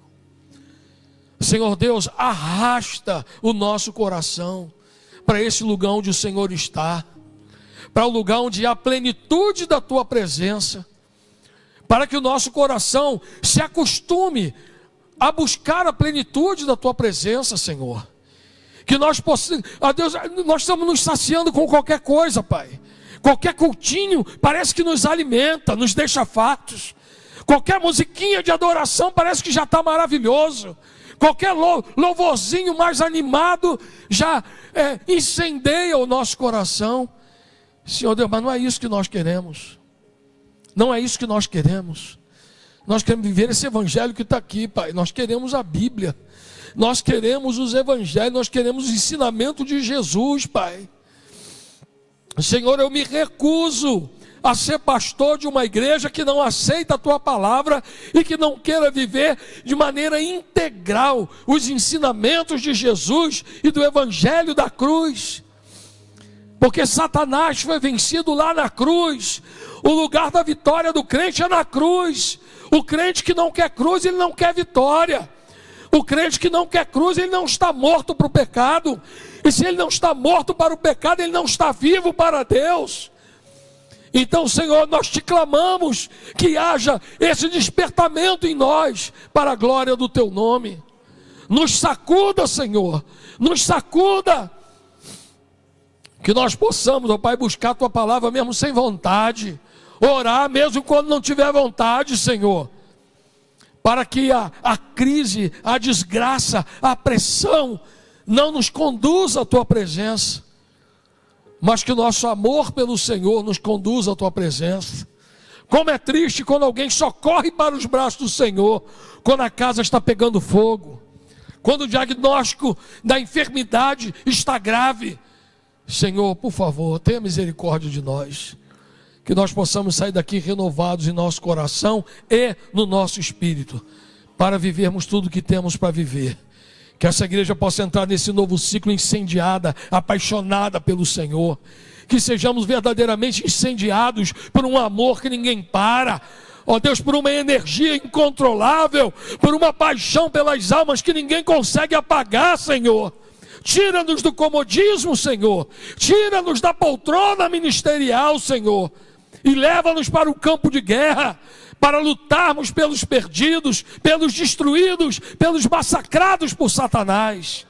Senhor Deus, arrasta o nosso coração para esse lugar onde o Senhor está, para o lugar onde há plenitude da Tua presença, para que o nosso coração se acostume a buscar a plenitude da Tua presença, Senhor. Que nós possamos, Deus, nós estamos nos saciando com qualquer coisa, Pai. Qualquer cultinho parece que nos alimenta, nos deixa fartos. Qualquer musiquinha de adoração parece que já está maravilhoso. Qualquer louvorzinho mais animado já incendeia o nosso coração. Senhor Deus, mas não é isso que nós queremos. Não é isso que nós queremos. Nós queremos viver esse evangelho que está aqui, Pai. Nós queremos a Bíblia. Nós queremos os evangelhos, nós queremos o ensinamento de Jesus, Pai. Senhor, eu me recuso a ser pastor de uma igreja que não aceita a Tua palavra e que não queira viver de maneira integral os ensinamentos de Jesus e do evangelho da cruz. Porque Satanás foi vencido lá na cruz. O lugar da vitória do crente é na cruz. O crente que não quer cruz, ele não quer vitória. O crente que não quer cruz, ele não está morto para o pecado. E se ele não está morto para o pecado, ele não está vivo para Deus. Então, Senhor, nós te clamamos que haja esse despertamento em nós para a glória do Teu nome. Nos sacuda, Senhor, nos sacuda. Que nós possamos, ó Pai, buscar a Tua palavra mesmo sem vontade. Orar mesmo quando não tiver vontade, Senhor. Para que a crise, a desgraça, a pressão não nos conduza à Tua presença, mas que o nosso amor pelo Senhor nos conduza à Tua presença. Como é triste quando alguém só corre para os braços do Senhor quando a casa está pegando fogo, quando o diagnóstico da enfermidade está grave. Senhor, por favor, tenha misericórdia de nós. Que nós possamos sair daqui renovados em nosso coração e no nosso espírito, para vivermos tudo que temos para viver. Que essa igreja possa entrar nesse novo ciclo incendiada, apaixonada pelo Senhor. Que sejamos verdadeiramente incendiados por um amor que ninguém para. Ó Deus, por uma energia incontrolável, por uma paixão pelas almas que ninguém consegue apagar, Senhor. Tira-nos do comodismo, Senhor. Tira-nos da poltrona ministerial, Senhor. E leva-nos para o campo de guerra, para lutarmos pelos perdidos, pelos destruídos, pelos massacrados por Satanás.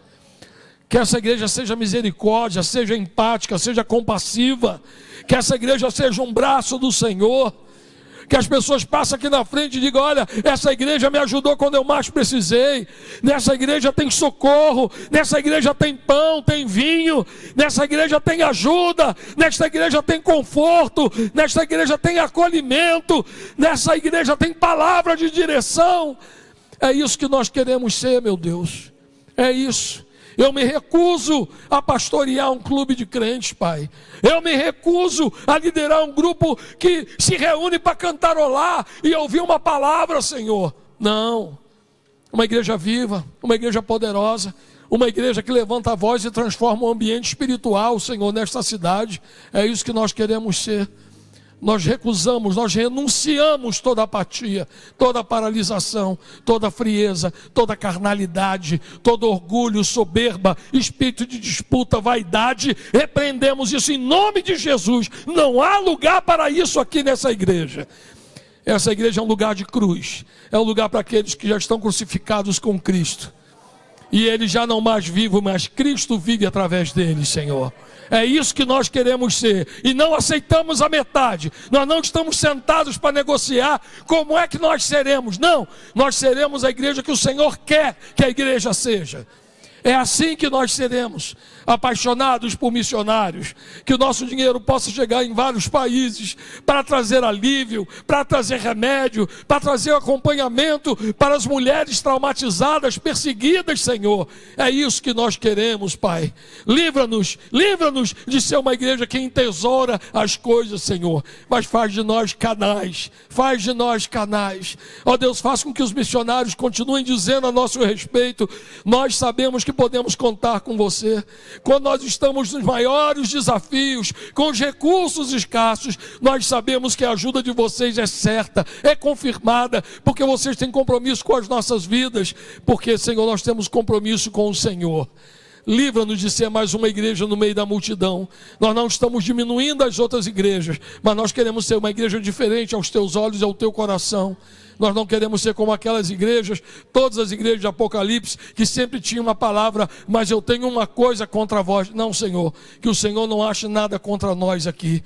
Que essa igreja seja misericórdia, seja empática, seja compassiva. Que essa igreja seja um braço do Senhor. Que as pessoas passem aqui na frente e digam: olha, essa igreja me ajudou quando eu mais precisei. Nessa igreja tem socorro, nessa igreja tem pão, tem vinho, nessa igreja tem ajuda, nesta igreja tem conforto, nesta igreja tem acolhimento, nessa igreja tem palavra de direção. É isso que nós queremos ser, meu Deus. É isso. Eu me recuso a pastorear um clube de crentes, Pai. Eu me recuso a liderar um grupo que se reúne para cantarolar e ouvir uma palavra, Senhor. Não. Uma igreja viva, uma igreja poderosa, uma igreja que levanta a voz e transforma o ambiente espiritual, Senhor, nesta cidade. É isso que nós queremos ser. Nós recusamos, nós renunciamos toda apatia, toda paralisação, toda frieza, toda carnalidade, todo orgulho, soberba, espírito de disputa, vaidade. Repreendemos isso em nome de Jesus. Não há lugar para isso aqui nessa igreja. Essa igreja é um lugar de cruz, é um lugar para aqueles que já estão crucificados com Cristo. E ele já não mais vive, mas Cristo vive através dele, Senhor. É isso que nós queremos ser. E não aceitamos a metade. Nós não estamos sentados para negociar como é que nós seremos. Não, nós seremos a igreja que o Senhor quer que a igreja seja. É assim que nós seremos, apaixonados por missionários, que o nosso dinheiro possa chegar em vários países, para trazer alívio, para trazer remédio, para trazer acompanhamento para as mulheres traumatizadas, perseguidas, Senhor. É isso que nós queremos, Pai. Livra-nos de ser uma igreja que entesoura as coisas, Senhor, mas faz de nós canais, Ó Deus, faz com que os missionários continuem dizendo a nosso respeito: nós sabemos que podemos contar com você. Quando nós estamos nos maiores desafios, com os recursos escassos, nós sabemos que a ajuda de vocês é certa, é confirmada, porque vocês têm compromisso com as nossas vidas, porque, Senhor, nós temos compromisso com o Senhor. Livra-nos de ser mais uma igreja no meio da multidão. Nós não estamos diminuindo as outras igrejas, mas nós queremos ser uma igreja diferente aos teus olhos e ao teu coração. Nós não queremos ser como aquelas igrejas, todas as igrejas de Apocalipse, que sempre tinham uma palavra: mas eu tenho uma coisa contra vós. Não, Senhor, que o Senhor não ache nada contra nós aqui.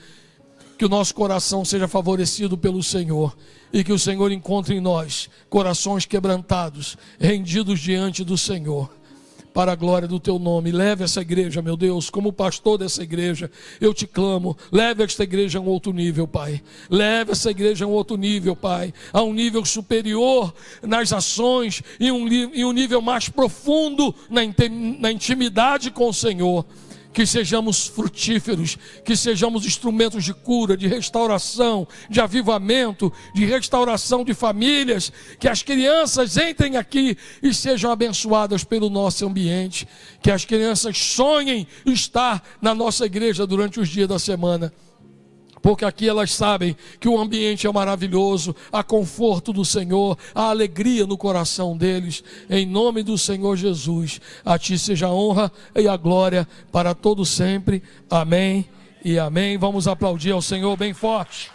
Que o nosso coração seja favorecido pelo Senhor, e que o Senhor encontre em nós corações quebrantados, rendidos diante do Senhor, para a glória do teu nome. Leve essa igreja, meu Deus, como pastor dessa igreja, eu te clamo, leve esta igreja a um outro nível, Pai. Leve essa igreja a um outro nível, Pai, a um nível superior nas ações, e um nível mais profundo na intimidade com o Senhor. Que sejamos frutíferos, que sejamos instrumentos de cura, de restauração, de avivamento, de restauração de famílias, que as crianças entrem aqui e sejam abençoadas pelo nosso ambiente, que as crianças sonhem estar na nossa igreja durante os dias da semana, porque aqui elas sabem que o ambiente é maravilhoso, há conforto do Senhor, há alegria no coração deles. Em nome do Senhor Jesus, a Ti seja a honra e a glória para todo sempre. Amém e amém. Vamos aplaudir ao Senhor bem forte.